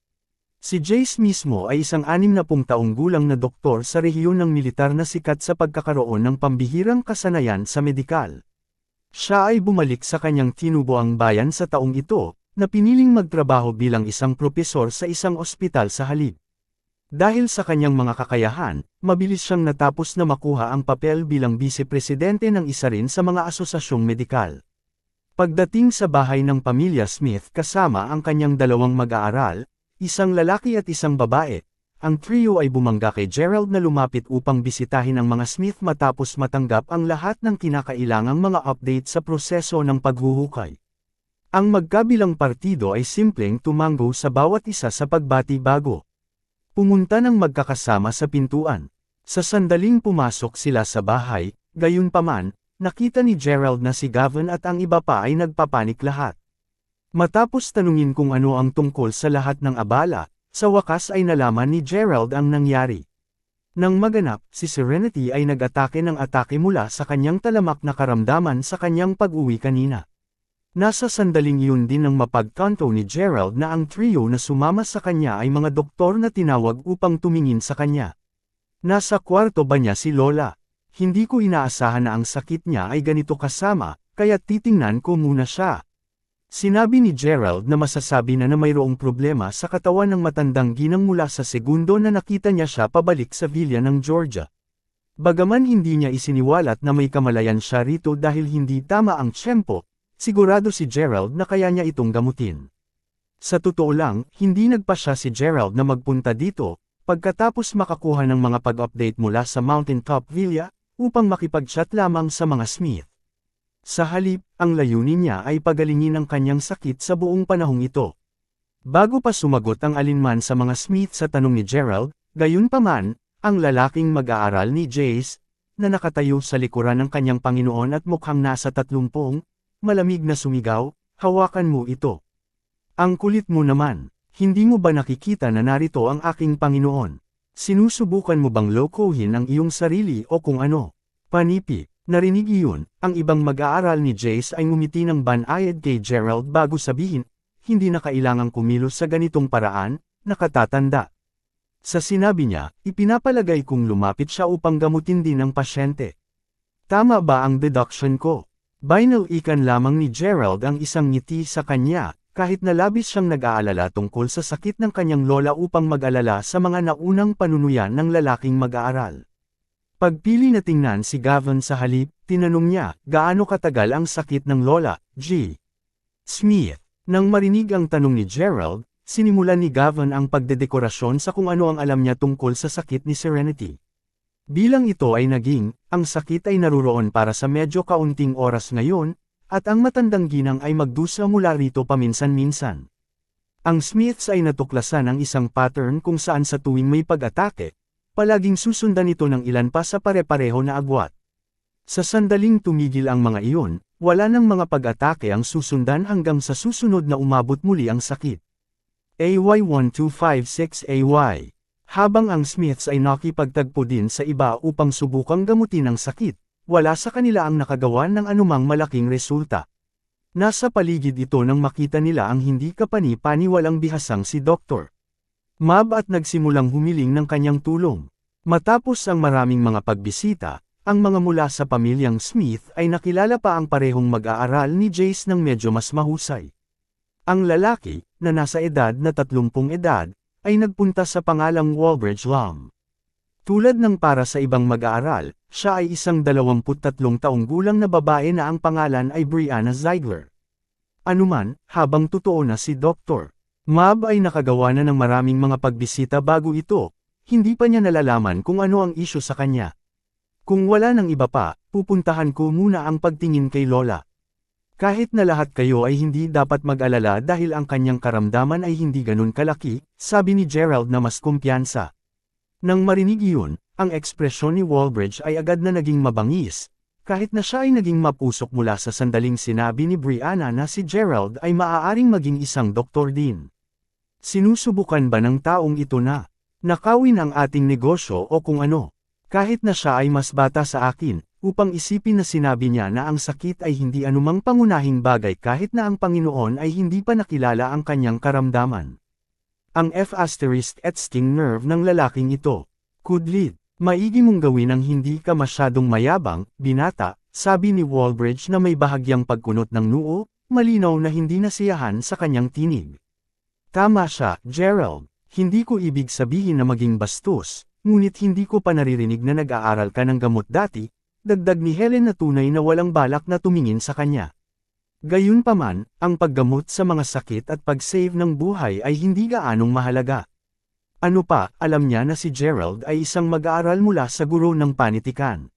Si Jace mismo ay isang 60 taong gulang na doktor sa rehiyon ng militar na sikat sa pagkakaroon ng pambihirang kasanayan sa medikal. Siya ay bumalik sa kanyang tinubuang bayan sa taong ito, na piniling magtrabaho bilang isang propesor sa isang ospital sa halip. Dahil sa kanyang mga kakayahan, mabilis siyang natapos na makuha ang papel bilang vice-presidente ng isa rin sa mga asosasyong medikal. Pagdating sa bahay ng pamilya Smith kasama ang kanyang 2 mag-aaral, isang lalaki at isang babae, ang trio ay bumangga kay Gerald na lumapit upang bisitahin ang mga Smith matapos matanggap ang lahat ng kinakailangang mga update sa proseso ng paghuhukay. Ang magkabilang partido ay simpleng tumanggo sa bawat isa sa pagbati bago pumunta ng magkakasama sa pintuan. Sa sandaling pumasok sila sa bahay, gayunpaman, nakita ni Gerald na si Gavin at ang iba pa ay nagpapanik lahat. Matapos tanungin kung ano ang tungkol sa lahat ng abala, sa wakas ay nalaman ni Gerald ang nangyari. Nang maganap, si Serenity ay nag-atake ng atake mula sa kanyang talamak na karamdaman sa kanyang pag-uwi kanina. Nasa sandaling iyon din nang mapagtanto ni Gerald na ang trio na sumama sa kanya ay mga doktor na tinawag upang tumingin sa kanya. Nasa kwarto ba niya si Lola? Hindi ko inaasahan na ang sakit niya ay ganito kasama, kaya titingnan ko muna siya. Sinabi ni Gerald na masasabi na mayroong problema sa katawan ng matandang ginang mula sa segundo na nakita niya siya pabalik sa villa ng Georgia. Bagaman hindi niya isiniwalat na may kamalayan siya rito dahil hindi tama ang tiyempo, sigurado si Gerald na kaya niya itong gamutin. Sa totoo lang, hindi nagpasya si Gerald na magpunta dito, pagkatapos makakuha ng mga pag-update mula sa Mountain Top Villa, upang makipag-chat lamang sa mga Smith. Sa halip, ang layunin niya ay pagalingin ang kanyang sakit sa buong panahong ito. Bago pa sumagot ang alinman sa mga Smith sa tanong ni Gerald, gayunpaman, ang lalaking mag-aaral ni Jace, na nakatayo sa likuran ng kanyang Panginoon at mukhang nasa 30, malamig na sumigaw, hawakan mo ito. Ang kulit mo naman, hindi mo ba nakikita na narito ang aking Panginoon? Sinusubukan mo bang lokohin ang iyong sarili o kung ano? Panipi, narinig iyon, ang ibang mag-aaral ni Jace ay ngumiti ng banayad kay Gerald bago sabihin, hindi na kailangang kumilos sa ganitong paraan, nakatatanda. Sa sinabi niya, ipinapalagay kong lumapit siya upang gamutin din ang pasyente. Tama ba ang deduction ko? Binalikan lamang ni Gerald ang isang ngiti sa kanya, kahit na labis siyang nag-aalala tungkol sa sakit ng kanyang lola upang mag-alala sa mga naunang panunuyan ng lalaking mag-aaral. Pagpili na tingnan si Gavin sa halip, tinanong niya, gaano katagal ang sakit ng lola, G. Smith. Nang marinig ang tanong ni Gerald, sinimulan ni Gavin ang pagdedekorasyon sa kung ano ang alam niya tungkol sa sakit ni Serenity. Bilang ito ay naging, ang sakit ay naruroon para sa medyo kaunting oras ngayon, at ang matandang ginang ay magdusa mula rito paminsan-minsan. Ang Smiths ay natuklasan ang isang pattern kung saan sa tuwing may pag-atake, palaging susundan ito ng ilan pa sa pare-pareho na agwat. Sa sandaling tumigil ang mga iyon, wala nang mga pag-atake ang susundan hanggang sa susunod na umabot muli ang sakit. AY1256AY. Habang ang Smiths ay nakipagtagpo din sa iba upang subukang gamutin ang sakit, wala sa kanila ang nakagawa ng anumang malaking resulta. Nasa paligid ito nang makita nila ang hindi kapani-paniwalang bihasang si Dr. Mab at nagsimulang humiling ng kanyang tulong. Matapos ang maraming mga pagbisita, ang mga mula sa pamilyang Smith ay nakilala pa ang parehong mag-aaral ni Jace ng medyo mas mahusay. Ang lalaki, na nasa edad na 30 edad, ay nagpunta sa pangalang Walbridge Lam. Tulad ng para sa ibang mag-aaral, siya ay isang 23 taong gulang na babae na ang pangalan ay Brianna Ziegler. Anuman, habang totoo na si Dr. Mab ay nakagawa na ng maraming mga pagbisita bago ito, hindi pa niya nalalaman kung ano ang isyu sa kanya. Kung wala nang iba pa, pupuntahan ko muna ang pagtingin kay Lola. Kahit na lahat kayo ay hindi dapat mag-alala dahil ang kanyang karamdaman ay hindi ganun kalaki, sabi ni Gerald na mas kumpiyansa. Nang marinig iyon, ang ekspresyon ni Walbridge ay agad na naging mabangis, kahit na siya ay naging mapusok mula sa sandaling sinabi ni Brianna na si Gerald ay maaaring maging isang doktor din. Sinusubukan ba ng taong ito na nakawin ang ating negosyo o kung ano? Kahit na siya ay mas bata sa akin, upang isipin na sinabi niya na ang sakit ay hindi anumang pangunahing bagay kahit na ang Panginoon ay hindi pa nakilala ang kanyang karamdaman. Ang F***sting nerve ng lalaking ito. Kudlit, maigi mong gawin ang hindi ka masyadong mayabang, binata, sabi ni Walbridge na may bahagyang pagkunot ng noo, malinaw na hindi nasiyahan sa kanyang tinig. Tama siya, Gerald, hindi ko ibig sabihin na maging bastos, ngunit hindi ko pa naririnig na nag-aaral ka ng gamot dati, dagdag ni Helen na tunay na walang balak na tumingin sa kanya. Gayunpaman, ang paggamot sa mga sakit at pag-save ng buhay ay hindi gaanong mahalaga. Ano pa, alam niya na si Gerald ay isang mag-aaral mula sa guro ng panitikan.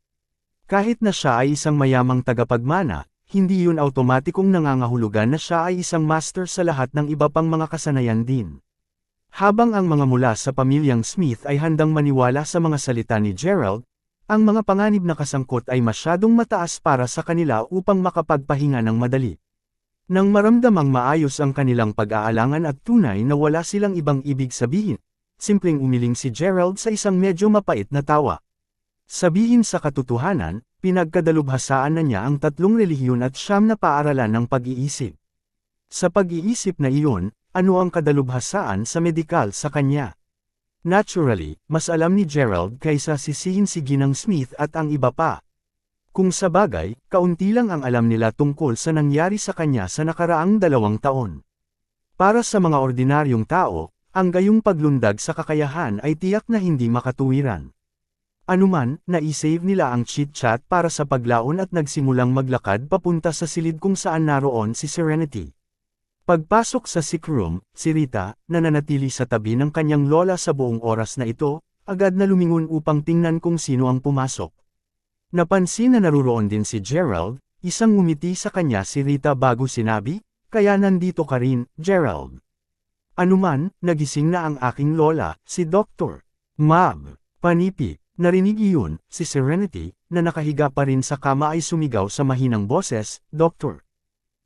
Kahit na siya ay isang mayamang tagapagmana, hindi yun automatikong nangangahulugan na siya ay isang master sa lahat ng iba pang mga kasanayan din. Habang ang mga mula sa pamilyang Smith ay handang maniwala sa mga salita ni Gerald, ang mga panganib na kasangkot ay masyadong mataas para sa kanila upang makapagpahinga ng madali. Nang maramdamang maayos ang kanilang pag-aalangan at tunay na wala silang ibang ibig sabihin, simpleng umiling si Gerald sa isang medyo mapait na tawa. Sabihin sa katotohanan, pinagkadalubhasaan na niya ang 3 relihiyon at 9 na paaralan ng pag-iisip. Sa pag-iisip na iyon, ano ang kadalubhasaan sa medikal sa kanya? Naturally, mas alam ni Gerald kaysa sisihin si Ginang Smith at ang iba pa. Kung sabagay, kaunti lang ang alam nila tungkol sa nangyari sa kanya sa nakaraang 2 taon. Para sa mga ordinaryong tao, ang gayong paglundag sa kakayahan ay tiyak na hindi makatuwiran. Anuman, naisave nila ang chit-chat para sa paglaon at nagsimulang maglakad papunta sa silid kung saan naroon si Serenity. Pagpasok sa sick room, si Rita, na nanatili sa tabi ng kanyang lola sa buong oras na ito, agad na lumingon upang tingnan kung sino ang pumasok. Napansin na naruroon din si Gerald, isang ngumiti sa kanya si Rita bago sinabi, "Kaya nandito ka rin, Gerald." Anuman, nagising na ang aking lola, si Dr. Mab. Panipi. Narinig iyon, si Serenity, na nakahiga pa rin sa kama ay sumigaw sa mahinang boses, "Dr.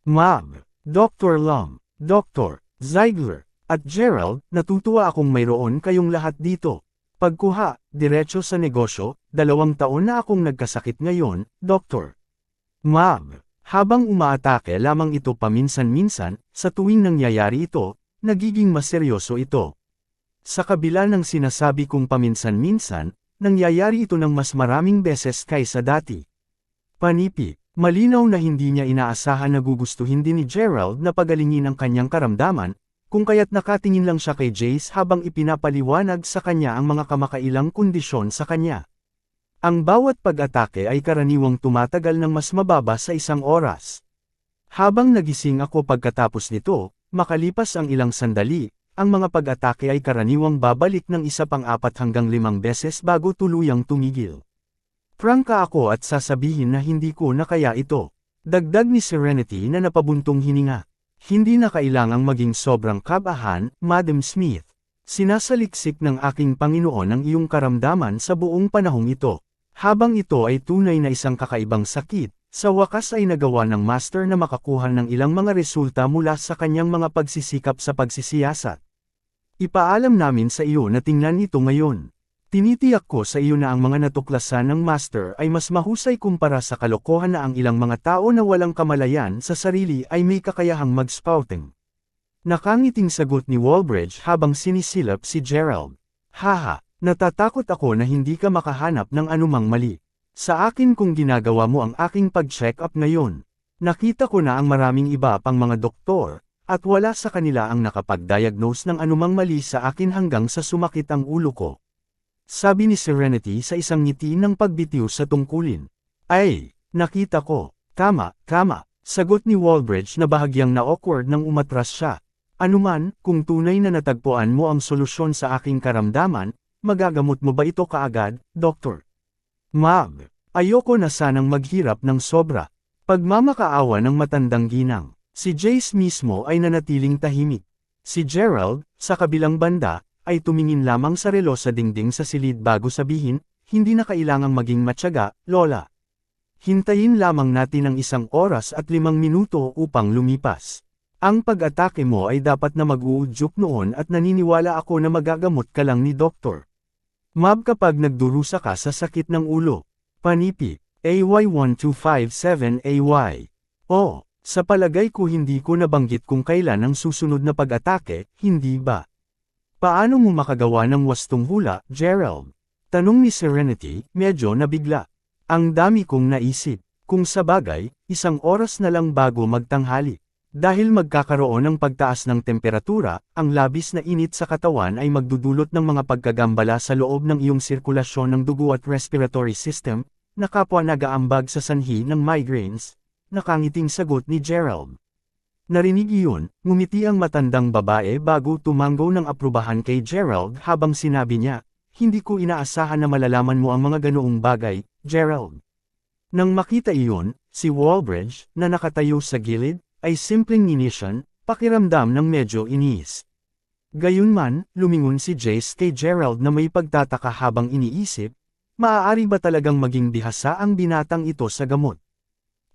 Mab. Dr. Lum, Dr. Ziegler, at Gerald, natutuwa akong mayroon kayong lahat dito. Pagkuha, diretso sa negosyo, 2 taon na akong nagkasakit ngayon, Dr. Mab." Habang umaatake lamang ito paminsan-minsan, sa tuwing nangyayari ito, nagiging mas seryoso ito. Sa kabila ng sinasabi kong paminsan-minsan, nangyayari ito ng mas maraming beses kaysa dati. Panipi. Malinaw na hindi niya inaasahan na gugustuhin din ni Gerald na pagalingin ang kanyang karamdaman, kung kaya't nakatingin lang siya kay Jace habang ipinapaliwanag sa kanya ang mga kamakailang kondisyon sa kanya. Ang bawat pag-atake ay karaniwang tumatagal ng mas mababa sa 1 oras. Habang nagising ako pagkatapos nito, makalipas ang ilang sandali, ang mga pag-atake ay karaniwang babalik ng 1 pang 4 hanggang 5 beses bago tuluyang tumigil. Prangka ako at sasabihin na hindi ko na kaya ito. Dagdag ni Serenity na napabuntong hininga. Hindi na kailangang maging sobrang kabahan, Madam Smith. Sinasaliksik ng aking Panginoon ang iyong karamdaman sa buong panahong ito. Habang ito ay tunay na isang kakaibang sakit, sa wakas ay nagawa ng master na makakuha ng ilang mga resulta mula sa kanyang mga pagsisikap sa pagsisiyasat. Ipaalam namin sa iyo na tingnan ito ngayon. Tinitiyak ko sa iyo na ang mga natuklasan ng master ay mas mahusay kumpara sa kalokohan na ang ilang mga tao na walang kamalayan sa sarili ay may kakayahang mag-spouting. Nakangiting sagot ni Walbridge habang sinisilap si Gerald. "Haha, natatakot ako na hindi ka makahanap ng anumang mali. Sa akin kung ginagawa mo ang aking pag-check up ngayon. Nakita ko na ang maraming iba pang mga doktor, at wala sa kanila ang nakapag-diagnose ng anumang mali sa akin hanggang sa sumakit ang ulo ko." Sabi ni Serenity sa isang ngiti ng pagbitiw sa tungkulin. "Ay, nakita ko. Tama, sagot ni Walbridge na bahagyang na-awkward nang umatras siya. "Anuman, kung tunay na natagpuan mo ang solusyon sa aking karamdaman, magagamot mo ba ito kaagad, Dr. Mab? Ayoko na sanang maghirap ng sobra." Pagmamakaawa ng matandang ginang. Si Jace mismo ay nanatiling tahimik. Si Gerald, sa kabilang banda, ay tumingin lamang sa relo sa dingding sa silid bago sabihin, "Hindi na kailangang maging matyaga, Lola. Hintayin lamang natin ang 1 oras at 5 minuto upang lumipas. Ang pag-atake mo ay dapat na mag-uudyok noon at naniniwala ako na magagamot ka lang ni Dr. Mab kapag nagdurusa ka sa sakit ng ulo." Panipi. AY1257AY. "Oh, sa palagay ko hindi ko nabanggit kung kailan ang susunod na pag-atake, hindi ba? Paano mo makagawa ng wastong hula, Gerald?" Tanong ni Serenity, medyo nabigla. "Ang dami kong naisip. Kung sabagay, 1 oras na lang bago magtanghali. Dahil magkakaroon ng pagtaas ng temperatura, ang labis na init sa katawan ay magdudulot ng mga pagkagambala sa loob ng iyong sirkulasyon ng dugo at respiratory system, na kapwa nag-aambag sa sanhi ng migraines." Nakangiting sagot ni Gerald. Narinig iyon, ngumiti ang matandang babae bago tumanggo ng aprubahan kay Gerald habang sinabi niya, "Hindi ko inaasahan na malalaman mo ang mga ganoong bagay, Gerald." Nang makita iyon, si Walbridge, na nakatayo sa gilid, ay simpleng ninisyan, pakiramdam ng medyo inis. Gayunman, lumingon si Jace kay Gerald na may pagtataka habang iniisip, maaari ba talagang maging bihasa ang binatang ito sa gamot?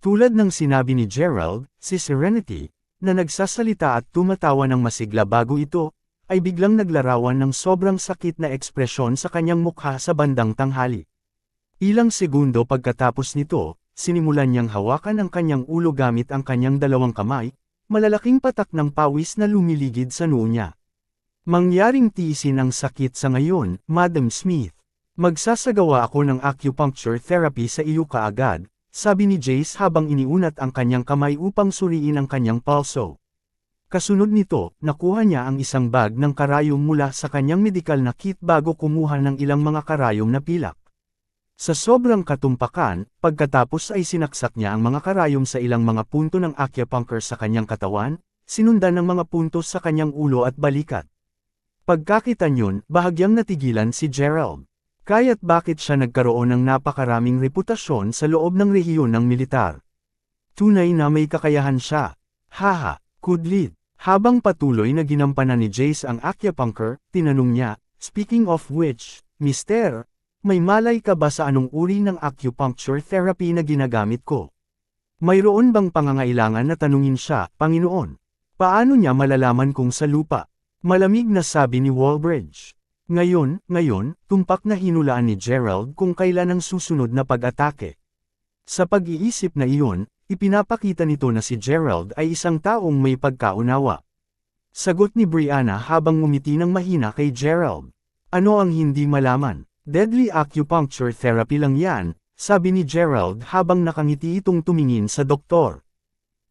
Tulad ng sinabi ni Gerald, si Serenity, na nagsasalita at tumatawa ng masigla bago ito, ay biglang naglarawan ng sobrang sakit na ekspresyon sa kanyang mukha sa bandang tanghali. Ilang segundo pagkatapos nito, sinimulan niyang hawakan ang kanyang ulo gamit ang kanyang dalawang kamay, malalaking patak ng pawis na lumiligid sa noo niya. Mangyaring tiisin ang sakit sa ngayon, Madam Smith. Magsasagawa ako ng acupuncture therapy sa iyo kaagad, sabi ni Jace habang iniunat ang kanyang kamay upang suriin ang kanyang pulso. Kasunod nito, nakuha niya ang isang bag ng karayom mula sa kanyang medikal na kit bago kumuha ng ilang mga karayom na pilak. Sa sobrang katumpakan, pagkatapos ay sinaksak niya ang mga karayom sa ilang mga punto ng acupuncture sa kanyang katawan, sinundan ng mga puntos sa kanyang ulo at balikat. Pagkakita niyon, bahagyang natigilan si Gerald. Kaya't bakit siya nagkaroon ng napakaraming reputasyon sa loob ng rehiyon ng militar. Tunay na may kakayahan siya. Haha, kudlit. Habang patuloy na ginampanan ni Jace ang acupuncture, tinanong niya, speaking of which, Mister, may malay ka ba sa anong uri ng acupuncture therapy na ginagamit ko? Mayroon bang pangangailangan na tanungin siya, Panginoon? Paano niya malalaman kung sa lupa? Malamig na sabi ni Wallbridge. Ngayon, tumpak na hinulaan ni Gerald kung kailan ang susunod na pag-atake. Sa pag-iisip na iyon, ipinapakita nito na si Gerald ay isang taong may pagkaunawa. Sagot ni Brianna habang ngumiti ng mahina kay Gerald. Ano ang hindi malaman? Deadly acupuncture therapy lang yan, sabi ni Gerald habang nakangiti itong tumingin sa doktor.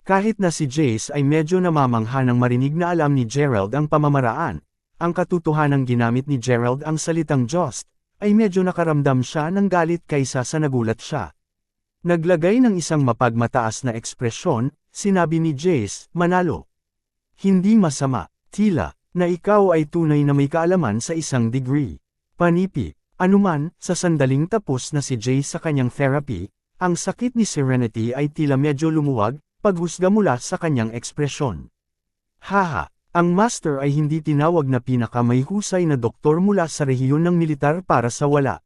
Kahit na si Jace ay medyo namamangha nang marinig na alam ni Gerald ang pamamaraan, ang katotohanang ginamit ni Gerald ang salitang Diyos, ay medyo nakaramdam siya ng galit kaysa sa nagulat siya. Naglagay ng isang mapagmataas na ekspresyon, sinabi ni Jace, manalo. Hindi masama, tila, na ikaw ay tunay na may kaalaman sa isang degree. Panipi, anuman, sa sandaling tapos na si Jace sa kanyang therapy, ang sakit ni Serenity ay tila medyo lumuwag, paghusga mula sa kanyang ekspresyon. Haha. Ang master ay hindi tinawag na pinakamayhusay na doktor mula sa rehiyon ng militar para sa wala.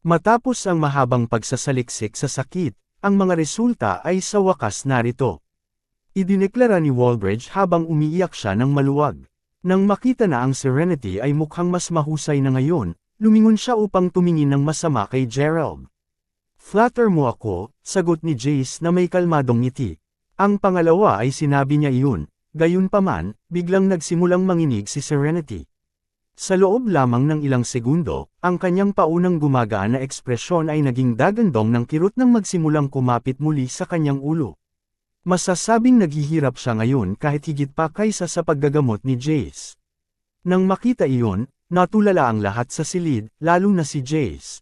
Matapos ang mahabang pagsasaliksik sa sakit, ang mga resulta ay sa wakas narito. Idineklara ni Wallbridge habang umiiyak siya ng maluwag. Nang makita na ang Serenity ay mukhang mas mahusay na ngayon, lumingon siya upang tumingin ng masama kay Gerald. Flatter mo ako, sagot ni Jace na may kalmadong ngiti. Ang pangalawa ay sinabi niya iyon. Gayunpaman, biglang nagsimulang manginig si Serenity. Sa loob lamang ng ilang segundo, ang kanyang paunang gumagaan na ekspresyon ay naging dagandong ng kirot nang magsimulang kumapit muli sa kanyang ulo. Masasabing naghihirap siya ngayon kahit higit pa kaysa sa paggagamot ni Jace. Nang makita iyon, natulala ang lahat sa silid, lalo na si Jace.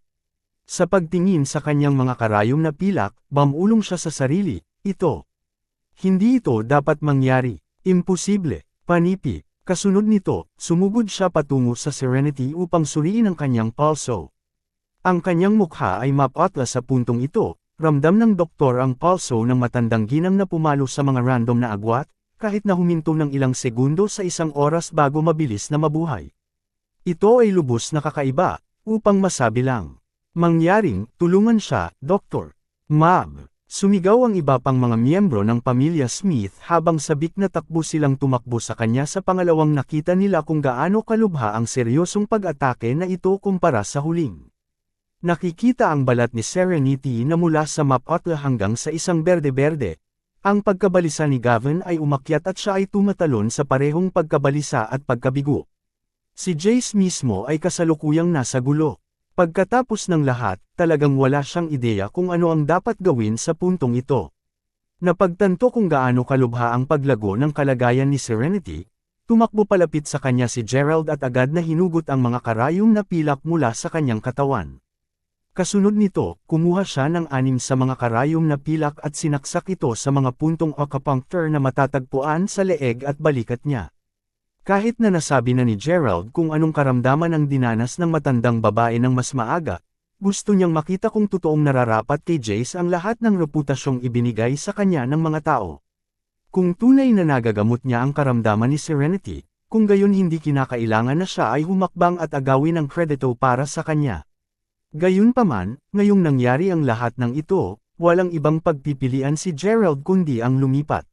Sa pagtingin sa kanyang mga karayom na pilak, bamulong siya sa sarili, Hindi ito dapat mangyari. Imposible, panipi. Kasunod nito, sumugod siya patungo sa Serenity upang suriin ang kanyang pulso. Ang kanyang mukha ay mapatla sa puntong ito, ramdam ng doktor ang pulso ng matandang ginang na pumalo sa mga random na agwat, kahit na huminto ng ilang segundo sa isang oras bago mabilis na mabuhay. Ito ay lubos na kakaiba, upang masabi lang. Mangyaring, tulungan siya, Doktor. Ma'am. Sumigaw ang iba pang mga miyembro ng pamilya Smith habang sabik na takbo silang tumakbo sa kanya sa pangalawang nakita nila kung gaano kalubha ang seryosong pag-atake na ito kumpara sa huling. Nakikita ang balat ni Serenity na mula sa mapatla hanggang sa isang berde-berde. Ang pagkabalisa ni Gavin ay umakyat at siya ay tumatalon sa parehong pagkabalisa at pagkabigo. Si Jace mismo ay kasalukuyang nasa gulo. Pagkatapos ng lahat, talagang wala siyang ideya kung ano ang dapat gawin sa puntong ito. Napagtanto kung gaano kalubha ang paglago ng kalagayan ni Serenity, tumakbo palapit sa kanya si Gerald at agad na hinugot ang mga karayom na pilak mula sa kanyang katawan. Kasunod nito, kumuha siya ng 6 sa mga karayom na pilak at sinaksak ito sa mga puntong acupuncture na matatagpuan sa leeg at balikat niya. Kahit na nasabi na ni Gerald kung anong karamdaman ang dinanas ng matandang babae ng mas maaga, gusto niyang makita kung totoong nararapat kay Jace ang lahat ng reputasyong ibinigay sa kanya ng mga tao. Kung tunay na nagagamot niya ang karamdaman ni Serenity, kung gayon hindi kinakailangan na siya ay humakbang at agawin ang kredito para sa kanya. Gayunpaman, ngayong nangyari ang lahat ng ito, walang ibang pagpipilian si Gerald kundi ang lumipat.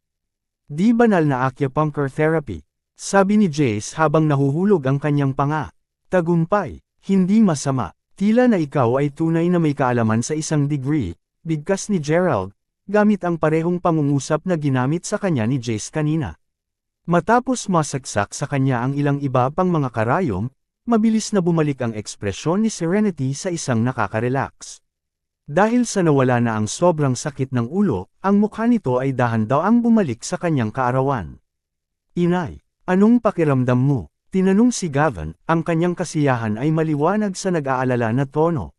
Di banal na acupuncture therapy. Sabi ni Jace habang nahuhulog ang kanyang panga. Tagumpay, hindi masama, Tila na ikaw ay tunay na may kaalaman sa isang degree, bigkas ni Gerald, gamit ang parehong pangungusap na ginamit sa kanya ni Jace kanina. Matapos masagsak sa kanya ang ilang iba pang mga karayom, mabilis na bumalik ang ekspresyon ni Serenity sa isang nakaka-relax. Dahil sa nawala na ang sobrang sakit ng ulo, ang mukha nito ay dahan-daang bumalik sa kanyang kaarawan. Inay, anong pakiramdam mo? Tinanong si Gavin, ang kanyang kasiyahan ay maliwanag sa nag-aalala na tono.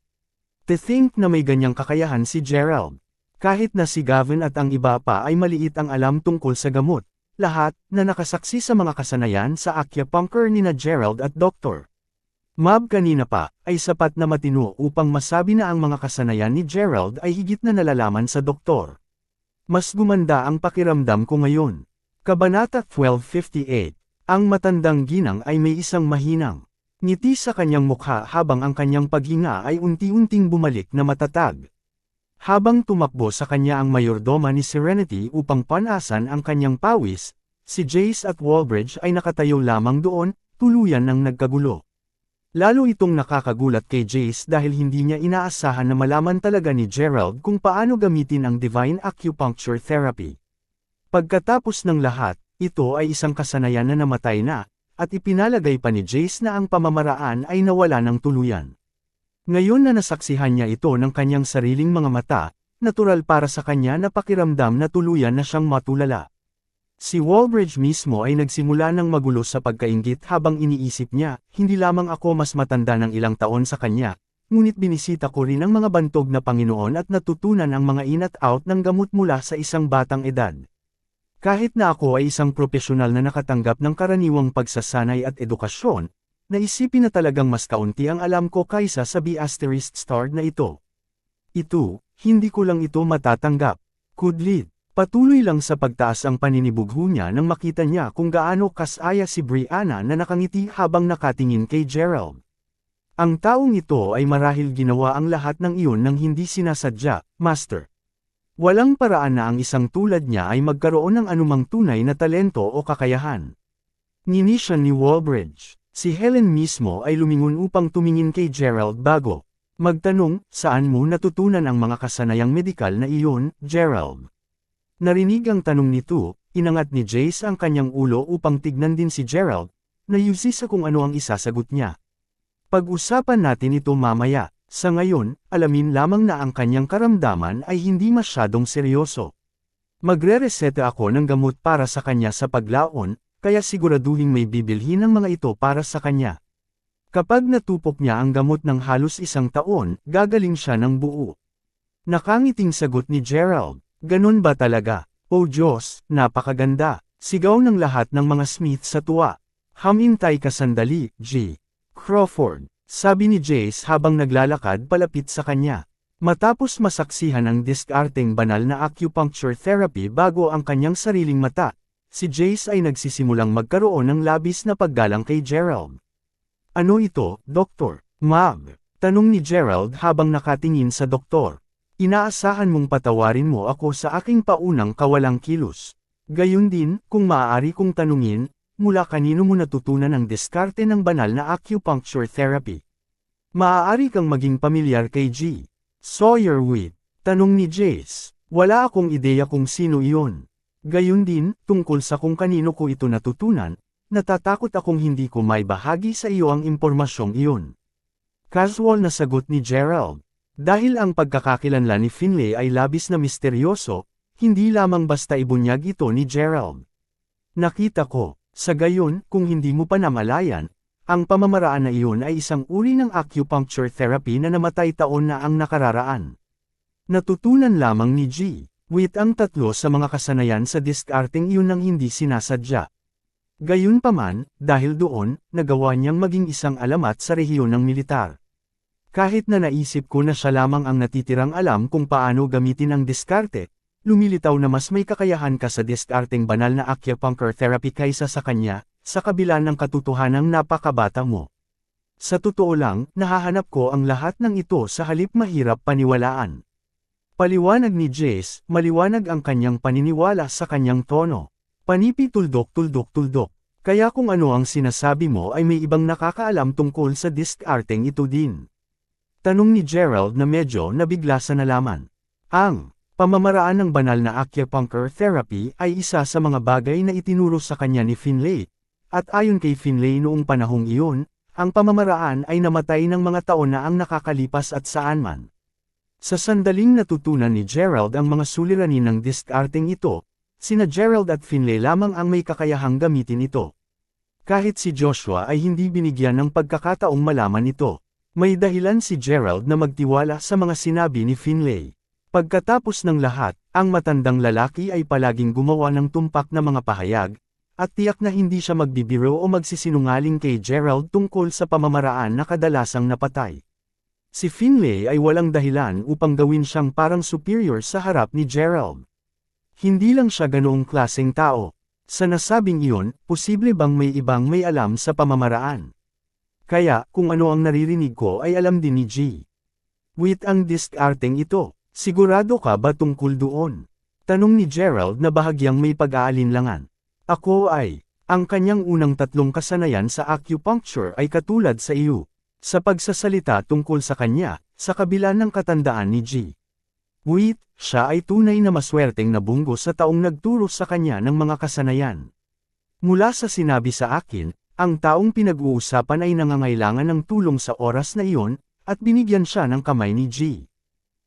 To think na may ganyang kakayahan si Gerald. Kahit na si Gavin at ang iba pa ay maliit ang alam tungkol sa gamot, lahat na nakasaksi sa mga kasanayan sa acupuncture ni na Gerald at Dr. Mab kanina pa, ay sapat na matino upang masabi na ang mga kasanayan ni Gerald ay higit na nalalaman sa doktor. Mas gumanda ang pakiramdam ko ngayon. Kabanata 1258. Ang matandang ginang ay may isang mahinang ngiti sa kanyang mukha habang ang kanyang paghinga ay unti-unting bumalik na matatag. Habang tumakbo sa kanya ang mayordoma ni Serenity upang panasan ang kanyang pawis, si Jace at Walbridge ay nakatayo lamang doon, tuluyan ng nagkagulo. Lalo itong nakakagulat kay Jace dahil hindi niya inaasahan na malaman talaga ni Gerald kung paano gamitin ang Divine Acupuncture Therapy. Pagkatapos ng lahat, ito ay isang kasanayan na namatay na, at ipinalagay pa ni Jace na ang pamamaraan ay nawala ng tuluyan. Ngayon na nasaksihan niya ito ng kanyang sariling mga mata, natural para sa kanya na pakiramdam na tuluyan na siyang matulala. Si Walbridge mismo ay nagsimula ng magulo sa pagkainggit habang iniisip niya, hindi lamang ako mas matanda ng ilang taon sa kanya, ngunit binisita ko rin ang mga bantog na Panginoon at natutunan ang mga in at out ng gamot mula sa isang batang edad. Kahit na ako ay isang propesyonal na nakatanggap ng karaniwang pagsasanay at edukasyon, naisipin na talagang mas kaunti ang alam ko kaysa sa B*** na ito. Hindi ko lang ito matatanggap. Kudlit, patuloy lang sa pagtaas ang paninibugho niya nang makita niya kung gaano kasaya si Brianna na nakangiti habang nakatingin kay Gerald. Ang taong ito ay marahil ginawa ang lahat ng iyon nang hindi sinasadya, Master. Walang paraan na ang isang tulad niya ay magkaroon ng anumang tunay na talento o kakayahan. Ngini siya ni Walbridge. Si Helen mismo ay lumingon upang tumingin kay Gerald bago magtanong, saan mo natutunan ang mga kasanayang medikal na iyon, Gerald? Narinig ang tanong nito, inangat ni Jace ang kanyang ulo upang tignan din si Gerald, na yusi sa kung ano ang isasagot niya. Pag-usapan natin ito mamaya. Sa ngayon, alamin lamang na ang kanyang karamdaman ay hindi masyadong seryoso. Magre-reseta ako ng gamot para sa kanya sa paglaon, kaya siguraduhin may bibilhin ng mga ito para sa kanya. Kapag natupok niya ang gamot ng halos isang taon, gagaling siya ng buo. Nakangiting sagot ni Gerald, ganun ba talaga? Oh Diyos, napakaganda, sigaw ng lahat ng mga Smith sa tuwa. Hamintay ka sandali, G. Crawford. Sabi ni Jace habang naglalakad palapit sa kanya. Matapos masaksihan ang diskarteng banal na acupuncture therapy bago ang kanyang sariling mata, si Jace ay nagsisimulang magkaroon ng labis na paggalang kay Gerald. Ano ito, Doktor? Mab? Tanong ni Gerald habang nakatingin sa doktor. Inaasahan mong patawarin mo ako sa aking paunang kawalang kilos. Gayun din, kung maaari kong tanungin, mula kanino mo natutunan ang diskarte ng banal na acupuncture therapy? Maaari kang maging pamilyar kay G. Sawyer with? Tanong ni Jace. Wala akong ideya kung sino iyon. Gayun din, tungkol sa kung kanino ko ito natutunan, natatakot akong hindi ko may bahagi sa iyo ang impormasyong iyon. Casual na sagot ni Gerald. Dahil ang pagkakakilanlan ni Finlay ay labis na misteryoso, hindi lamang basta ibunyag ito ni Gerald. Nakita ko. Sa gayon, kung hindi mo pa namalayan, ang pamamaraan na iyon ay isang uri ng acupuncture therapy na namatay taon na ang nakararaan. Natutunan lamang ni G. With ang tatlo sa mga kasanayan sa diskarteng iyon nang hindi sinasadya. Gayunpaman, dahil doon, nagawa niyang maging isang alamat sa rehiyon ng militar. Kahit na naisip ko na siya lamang ang natitirang alam kung paano gamitin ang diskarte, lumilitaw na mas may kakayahan ka sa diskarteng banal na acupuncture therapy kaysa sa kanya, sa kabila ng katotohanang napakabata mo. Sa totoo lang, nahahanap ko ang lahat ng ito sa halip mahirap paniwalaan. Paliwanag ni Jace, maliwanag ang kanyang paniniwala sa kanyang tono. Panipi tuldok. Kaya kung ano ang sinasabi mo ay may ibang nakakaalam tungkol sa diskarteng ito din. Tanong ni Gerald na medyo nabigla sa nalaman. Ang pamamaraan ng banal na acupuncture therapy ay isa sa mga bagay na itinuro sa kanya ni Finlay. At ayon kay Finlay noong panahong iyon, ang pamamaraan ay namatay ng mga taon na ang nakakalipas at saan man. Sa sandaling natutunan ni Gerald ang mga suliranin ng diskarteng ito, sina Gerald at Finlay lamang ang may kakayahang gamitin ito. Kahit si Joshua ay hindi binigyan ng pagkakataong malaman ito. May dahilan si Gerald na magtiwala sa mga sinabi ni Finlay. Pagkatapos ng lahat, ang matandang lalaki ay palaging gumawa ng tumpak na mga pahayag, at tiyak na hindi siya magbibiro o magsisinungaling kay Gerald tungkol sa pamamaraan na kadalasang napatay. Si Finlay ay walang dahilan upang gawin siyang parang superior sa harap ni Gerald. Hindi lang siya ganoong klaseng tao. Sa nasabing iyon, posible bang may ibang may alam sa pamamaraan? Kaya, kung ano ang naririnig ko ay alam din ni G. With ang diskarteng ito, sigurado ka ba tungkol doon? Tanong ni Gerald na bahagyang may pag-aalinlangan. Ako ay, ang kanyang unang 3 kasanayan sa acupuncture ay katulad sa iyo. Sa pagsasalita tungkol sa kanya, sa kabila ng katandaan ni G. With, siya ay tunay na maswerteng nabunggo sa taong nagturo sa kanya ng mga kasanayan. Mula sa sinabi sa akin, ang taong pinag-uusapan ay nangangailangan ng tulong sa oras na iyon, at binigyan siya ng kamay ni G.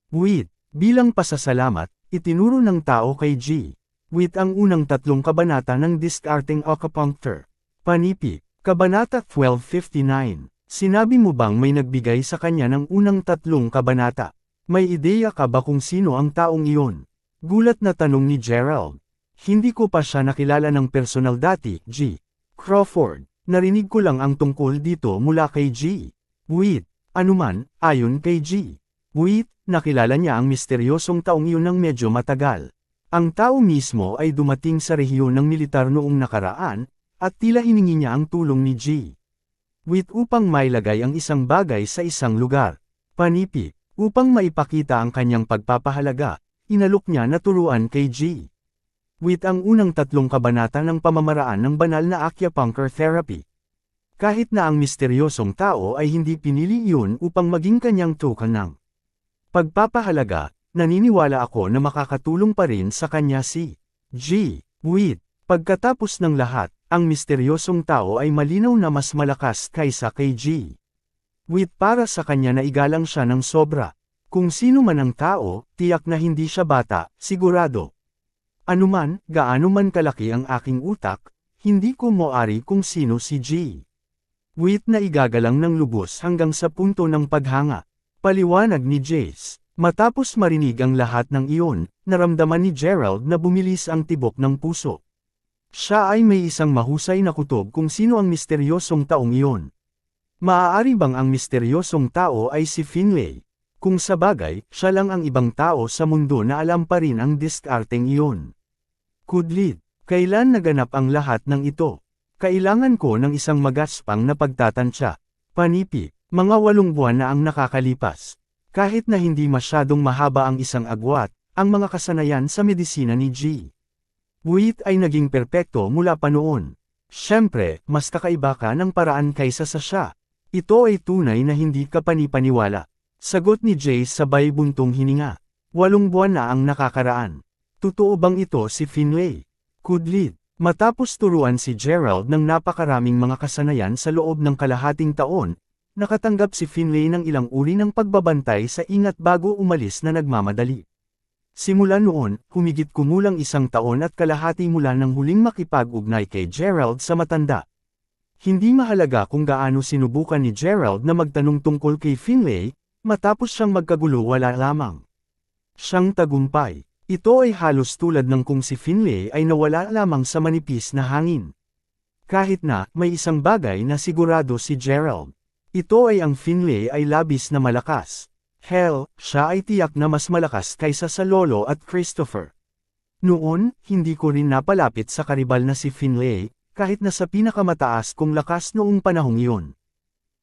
With, bilang pasasalamat, itinuro ng tao kay G. With ang unang 3 kabanata ng diskarteng acupuncture. Panipi, Kabanata 1259. Sinabi mo bang may nagbigay sa kanya ng unang 3 kabanata? May ideya ka ba kung sino ang taong iyon? Gulat na tanong ni Gerald. Hindi ko pa siya nakilala ng personal dati, G. Crawford. Narinig ko lang ang tungkol dito mula kay G. With, anuman, ayon kay G. With, nakilala niya ang misteryosong taong iyon ng medyo matagal. Ang tao mismo ay dumating sa rehiyon ng militar noong nakaraan, at tila hiningi niya ang tulong ni G. With upang mailagay ang isang bagay sa isang lugar. Panipi, upang maipakita ang kanyang pagpapahalaga, inalok niya na turuan kay G. With ang unang 3 kabanata ng pamamaraan ng banal na acupuncture therapy. Kahit na ang misteryosong tao ay hindi pinili iyon upang maging kanyang token ng pagpapahalaga, naniniwala ako na makakatulong pa rin sa kanya si G. With, pagkatapos ng lahat, ang misteryosong tao ay malinaw na mas malakas kaysa kay G. With para sa kanya na igalang siya ng sobra. Kung sino man ang tao, tiyak na hindi siya bata, sigurado. Anuman, gaano man kalaki ang aking utak, hindi ko moari kung sino si G. With na igagalang ng lubos hanggang sa punto ng paghanga. Paliwanag ni Jace. Matapos marinig ang lahat ng iyon, naramdaman ni Gerald na bumilis ang tibok ng puso. Siya ay may isang mahusay na kutob kung sino ang misteryosong taong iyon. Maaari bang ang misteryosong tao ay si Finlay? Kung sabagay, siya lang ang ibang tao sa mundo na alam pa rin ang diskarteng iyon. Kudlit, kailan naganap ang lahat ng ito? Kailangan ko ng isang magaspang na pagtatansya. Panipi, mga 8 buwan na ang nakakalipas. Kahit na hindi masyadong mahaba ang isang agwat, ang mga kasanayan sa medisina ni G. With ay naging perpekto mula pa noon. Siyempre, mas kakaiba ka ng paraan kaysa sa siya. Ito ay tunay na hindi ka panipaniwala. Sagot ni Jace sabay buntong hininga. 8 buwan na ang nakakaraan. Totoo bang ito si Finlay? Kudlit. Matapos turuan si Gerald ng napakaraming mga kasanayan sa loob ng kalahating taon, nakatanggap si Finlay ng ilang uri ng pagbabantay sa ingat bago umalis na nagmamadali. Simula noon, humigit kumulang 1 taon at kalahati mula nang huling makipag-ugnay kay Gerald sa matanda. Hindi mahalaga kung gaano sinubukan ni Gerald na magtanong tungkol kay Finlay, matapos siyang magkagulo wala lamang siyang tagumpay. Ito ay halos tulad ng kung si Finlay ay nawala lamang sa manipis na hangin. Kahit na, may isang bagay na sigurado si Gerald. Ito ay ang Finlay ay labis na malakas. Hell, siya ay tiyak na mas malakas kaysa sa Lolo at Christopher. Noon, hindi ko rin napalapit sa karibal na si Finlay, kahit na sa pinakamataas kong lakas noong panahong iyon.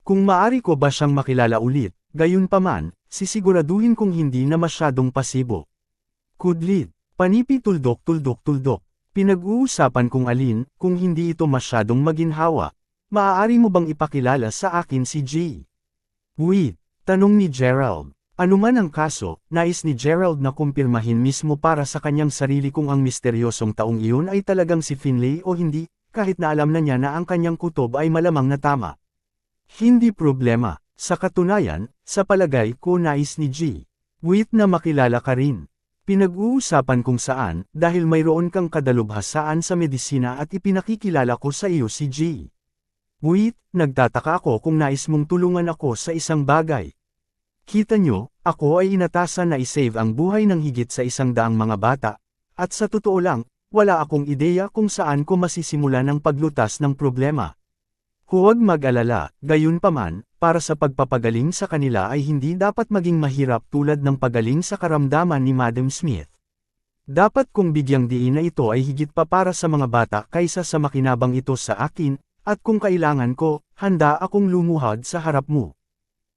Kung maari ko ba siyang makilala ulit, gayunpaman, sisiguraduhin kong hindi na masyadong pasibo. Kudlit, panipi tuldok. Pinag-uusapan kung alin, kung hindi ito masyadong maginhawa, maaari mo bang ipakilala sa akin si G? With, Tanong ni Gerald. Anuman ang kaso, nais ni Gerald na kumpirmahin mismo para sa kanyang sarili kung ang misteryosong taong iyon ay talagang si Finlay o hindi, kahit na alam na niya na ang kanyang kutob ay malamang na tama. Hindi problema. Sa katunayan, sa palagay ko nais ni G. Wit na makilala ka rin. Pinag-uusapan kung saan, dahil mayroon kang kadalubhasaan sa medisina at ipinakikilala ko sa iyo si G. Wit, nagtataka ako kung nais mong tulungan ako sa isang bagay. Kita nyo, ako ay inatasan na isave ang buhay ng higit sa 100 mga bata, at sa totoo lang, wala akong ideya kung saan ko masisimulan ang paglutas ng problema. Huwag mag-alala, gayunpaman, para sa pagpapagaling sa kanila ay hindi dapat maging mahirap tulad ng pagaling sa karamdaman ni Madam Smith. Dapat kong bigyang diin na ito ay higit pa para sa mga bata kaysa sa makinabang ito sa akin, at kung kailangan ko, handa akong lumuhod sa harap mo.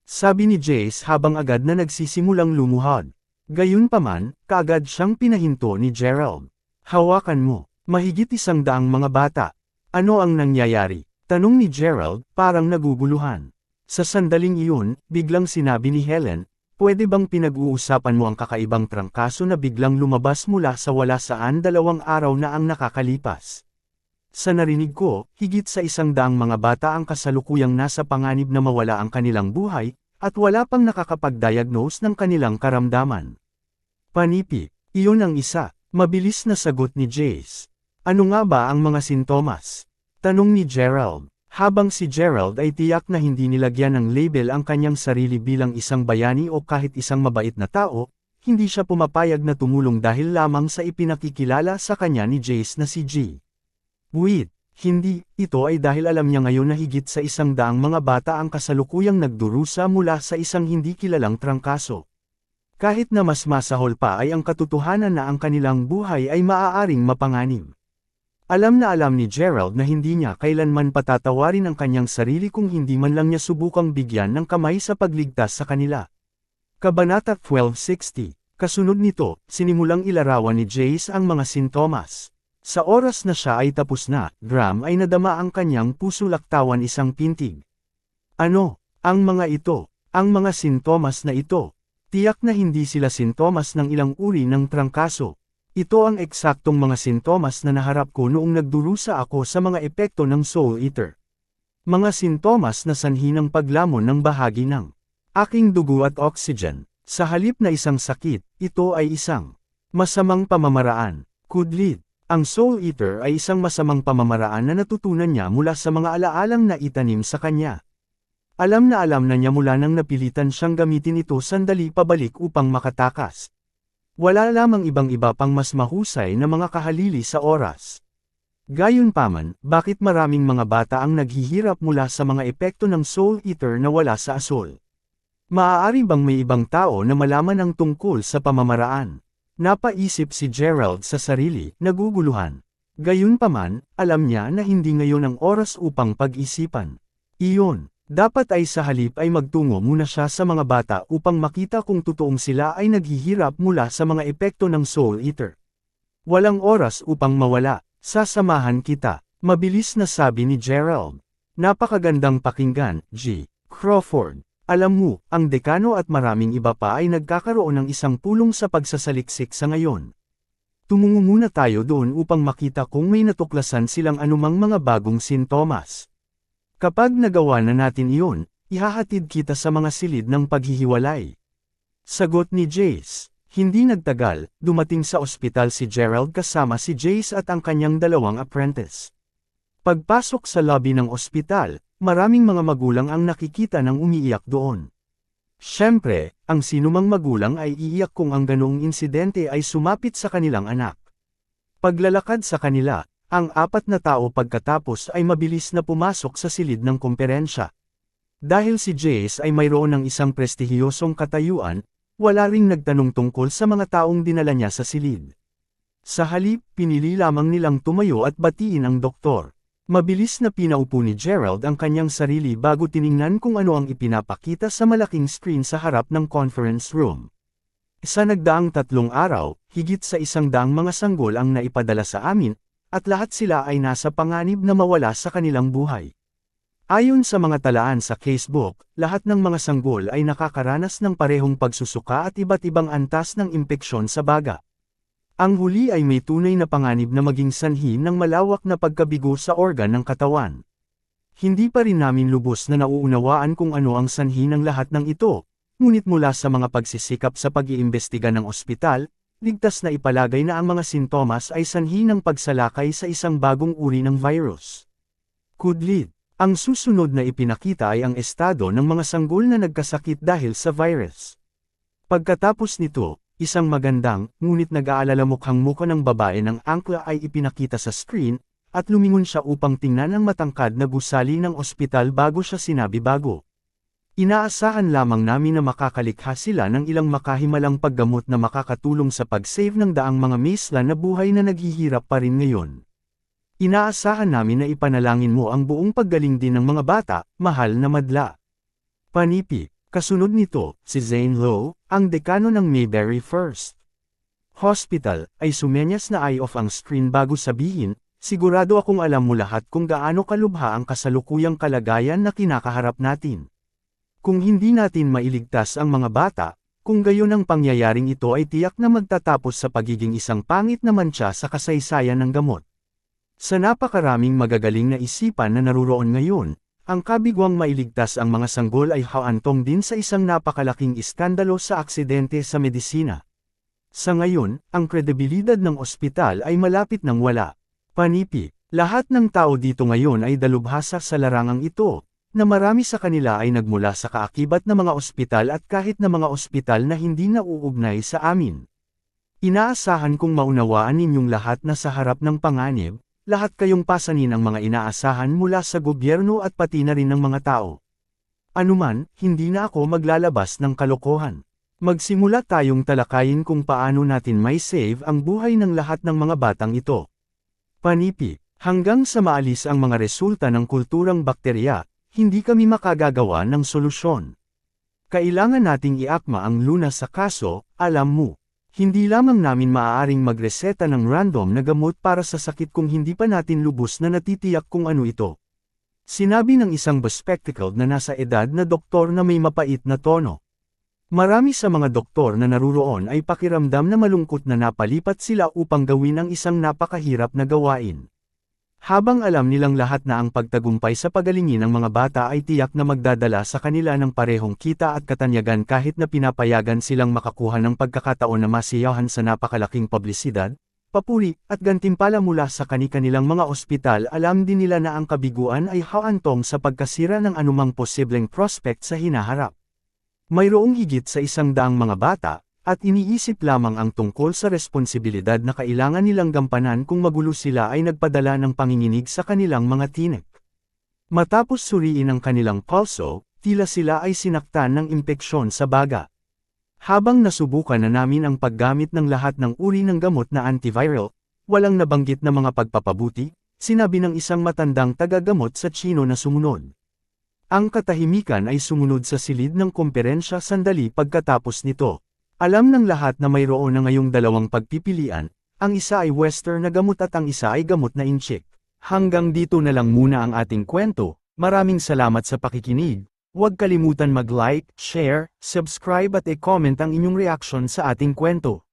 Sabi ni Jace habang agad na nagsisimulang lumuhod. Gayunpaman, kaagad siyang pinahinto ni Gerald. Hawakan mo, mahigit 100 mga bata. Ano ang nangyayari? Tanong ni Gerald, parang naguguluhan. Sa sandaling iyon, biglang sinabi ni Helen, pwede bang pinag-uusapan mo ang kakaibang trangkaso na biglang lumabas mula sa wala saan 2 araw na ang nakakalipas? Sa narinig ko, higit sa 100 mga bata ang kasalukuyang nasa panganib na mawala ang kanilang buhay, at wala pang nakakapag-diagnose ng kanilang karamdaman. Panipi, iyon ang isa, mabilis na sagot ni Jace. Ano nga ba ang mga sintomas? Tanong ni Gerald. Habang si Gerald ay tiyak na hindi nilagyan ng label ang kanyang sarili bilang isang bayani o kahit isang mabait na tao, hindi siya pumapayag na tumulong dahil lamang sa ipinakikilala sa kanya ni Jace na si G. Wait, hindi, ito ay dahil alam niya ngayon na higit sa 100 mga bata ang kasalukuyang nagdurusa mula sa isang hindi kilalang trangkaso. Kahit na mas masahol pa ay ang katotohanan na ang kanilang buhay ay maaaring mapanganib. Alam na alam ni Gerald na hindi niya kailanman patatawarin ang kanyang sarili kung hindi man lang niya subukang bigyan ng kamay sa pagligtas sa kanila. Kabanata 1260. Kasunod nito, sinimulang ilarawan ni Jace ang mga sintomas. Sa oras na siya ay tapos na, Graham ay nadama ang kanyang puso laktawan isang pintig. Ano? Ang mga ito, ang mga sintomas na ito. Tiyak na hindi sila sintomas ng ilang uri ng trangkaso. Ito ang eksaktong mga sintomas na naharap ko noong nagdurusa ako sa mga epekto ng Soul Eater. Mga sintomas na sanhi ng paglamon ng bahagi ng aking dugo at oxygen. Sa halip na isang sakit, ito ay isang masamang pamamaraan. Kudlit. Ang Soul Eater ay isang masamang pamamaraan na natutunan niya mula sa mga alaalang na itanim sa kanya. Alam na niya mula nang napilitan siyang gamitin ito sandali pabalik upang makatakas. Wala lamang ibang-iba pang mas mahusay na mga kahalili sa oras. Gayunpaman, bakit maraming mga bata ang naghihirap mula sa mga epekto ng Soul Eater na wala sa asol? Maaari bang may ibang tao na malaman ang tungkol sa pamamaraan? Napaisip si Gerald sa sarili, naguguluhan. Gayunpaman, alam niya na hindi ngayon ang oras upang pag-isipan. Iyon, dapat ay sa halip ay magtungo muna siya sa mga bata upang makita kung totoong sila ay naghihirap mula sa mga epekto ng Soul Eater. Walang oras upang mawala, sasamahan kita, mabilis na sabi ni Gerald. Napakagandang pakinggan, G. Crawford. Alam mo, ang dekano at maraming iba pa ay nagkakaroon ng isang pulong sa pagsasaliksik sa ngayon. Tumungo muna tayo doon upang makita kung may natuklasan silang anumang mga bagong sintomas. Kapag nagawa na natin iyon, ihahatid kita sa mga silid ng paghihiwalay. Sagot ni Jace. Hindi nagtagal, dumating sa ospital si Gerald kasama si Jace at ang kanyang 2 apprentice. Pagpasok sa lobby ng ospital, maraming mga magulang ang nakikita ng umiiyak doon. Siyempre, ang sinumang magulang ay iiyak kung ang ganoong insidente ay sumapit sa kanilang anak. Paglalakad sa kanila, ang 4 na tao pagkatapos ay mabilis na pumasok sa silid ng komperensya. Dahil si Jace ay mayroon ng isang prestihiyosong katayuan, wala ring nagtanong tungkol sa mga taong dinala niya sa silid. Sa halip, pinili lamang nilang tumayo at batiin ang doktor. Mabilis na pinaupo ni Gerald ang kanyang sarili bago tiningnan kung ano ang ipinapakita sa malaking screen sa harap ng conference room. Sa nagdaang 3 araw, higit sa 100 mga sanggol ang naipadala sa amin, at lahat sila ay nasa panganib na mawala sa kanilang buhay. Ayon sa mga talaan sa casebook, lahat ng mga sanggol ay nakakaranas ng parehong pagsusuka at iba't ibang antas ng impeksyon sa baga. Ang huli ay may tunay na panganib na maging sanhi ng malawak na pagkabigo sa organ ng katawan. Hindi pa rin namin lubos na nauunawaan kung ano ang sanhi ng lahat ng ito, ngunit mula sa mga pagsisikap sa pag-iimbestiga ng ospital, ligtas na ipalagay na ang mga sintomas ay sanhi ng pagsalakay sa isang bagong uri ng virus. Kudlid. Ang susunod na ipinakita ay ang estado ng mga sanggol na nagkasakit dahil sa virus. Pagkatapos nito, isang magandang, ngunit nag-aalalamukhang mukha ng babae ng angkla ay ipinakita sa screen, at lumingon siya upang tingnan ang matangkad na gusali ng ospital bago siya sinabi bago. Inaasahan lamang namin na makakalikha sila ng ilang makahimalang paggamot na makakatulong sa pag-save ng daang mga mesla na buhay na naghihirap pa rin ngayon. Inaasahan namin na ipanalangin mo ang buong paggaling din ng mga bata, mahal na madla. Panipi. Kasunod nito, si Zane Lowe, ang dekano ng Mayberry First Hospital, ay sumenyas na eye off ang screen bago sabihin, sigurado akong alam mo lahat kung gaano kalubha ang kasalukuyang kalagayan na kinakaharap natin. Kung hindi natin mailigtas ang mga bata, kung gayon ang pangyayaring ito ay tiyak na magtatapos sa pagiging isang pangit na mantsa sa kasaysayan ng gamot. Sa napakaraming magagaling na isipan na naruroon ngayon, ang kabigwang mailigtas ang mga sanggol ay haantong din sa isang napakalaking iskandalo sa aksidente sa medisina. Sa ngayon, ang kredibilidad ng ospital ay malapit nang wala. Panipi, lahat ng tao dito ngayon ay dalubhasa sa larangang ito, na marami sa kanila ay nagmula sa kaakibat na mga ospital at kahit na mga ospital na hindi nauugnay sa amin. Inaasahan kong maunawaan ninyong lahat na sa harap ng panganib, lahat kayong pasanin ang mga inaasahan mula sa gobyerno at pati na rin ng mga tao. Anuman, hindi na ako maglalabas ng kalokohan. Magsimula tayong talakayin kung paano natin may save ang buhay ng lahat ng mga batang ito. Panipi, hanggang sa maalis ang mga resulta ng kulturang bakterya, hindi kami makagagawa ng solusyon. Kailangan nating iakma ang lunas sa kaso, alam mo. Hindi lamang namin maaaring magreseta ng random na gamot para sa sakit kung hindi pa natin lubos na natitiyak kung ano ito. Sinabi ng isang bespectacled na nasa edad na doktor na may mapait na tono. Marami sa mga doktor na naruroon ay pakiramdam na malungkot na napalipat sila upang gawin ang isang napakahirap na gawain. Habang alam nilang lahat na ang pagtagumpay sa pagalingin ng mga bata ay tiyak na magdadala sa kanila ng parehong kita at katanyagan kahit na pinapayagan silang makakuha ng pagkakataon na masiyahan sa napakalaking publisidad, papuri, at gantimpala mula sa kani-kanilang mga ospital, alam din nila na ang kabiguan ay haantong sa pagkasira ng anumang posibleng prospect sa hinaharap. Mayroong higit sa 100 mga bata, at iniisip lamang ang tungkol sa responsibilidad na kailangan nilang gampanan kung magulo sila ay nagpadala ng panginginig sa kanilang mga tinik. Matapos suriin ang kanilang pulso, tila sila ay sinaktan ng impeksyon sa baga. Habang nasubukan na namin ang paggamit ng lahat ng uri ng gamot na antiviral, walang nabanggit na mga pagpapabuti, sinabi ng isang matandang tagagamot sa Chino na sumunod. Ang katahimikan ay sumunod sa silid ng komperensya sandali pagkatapos nito. Alam ng lahat na mayroon na ngayong dalawang pagpipilian, ang isa ay western na gamot at ang isa ay gamot na inchik. Hanggang dito na lang muna ang ating kwento, maraming salamat sa pakikinig, huwag kalimutan mag-like, share, subscribe at i-comment ang inyong reaksyon sa ating kwento.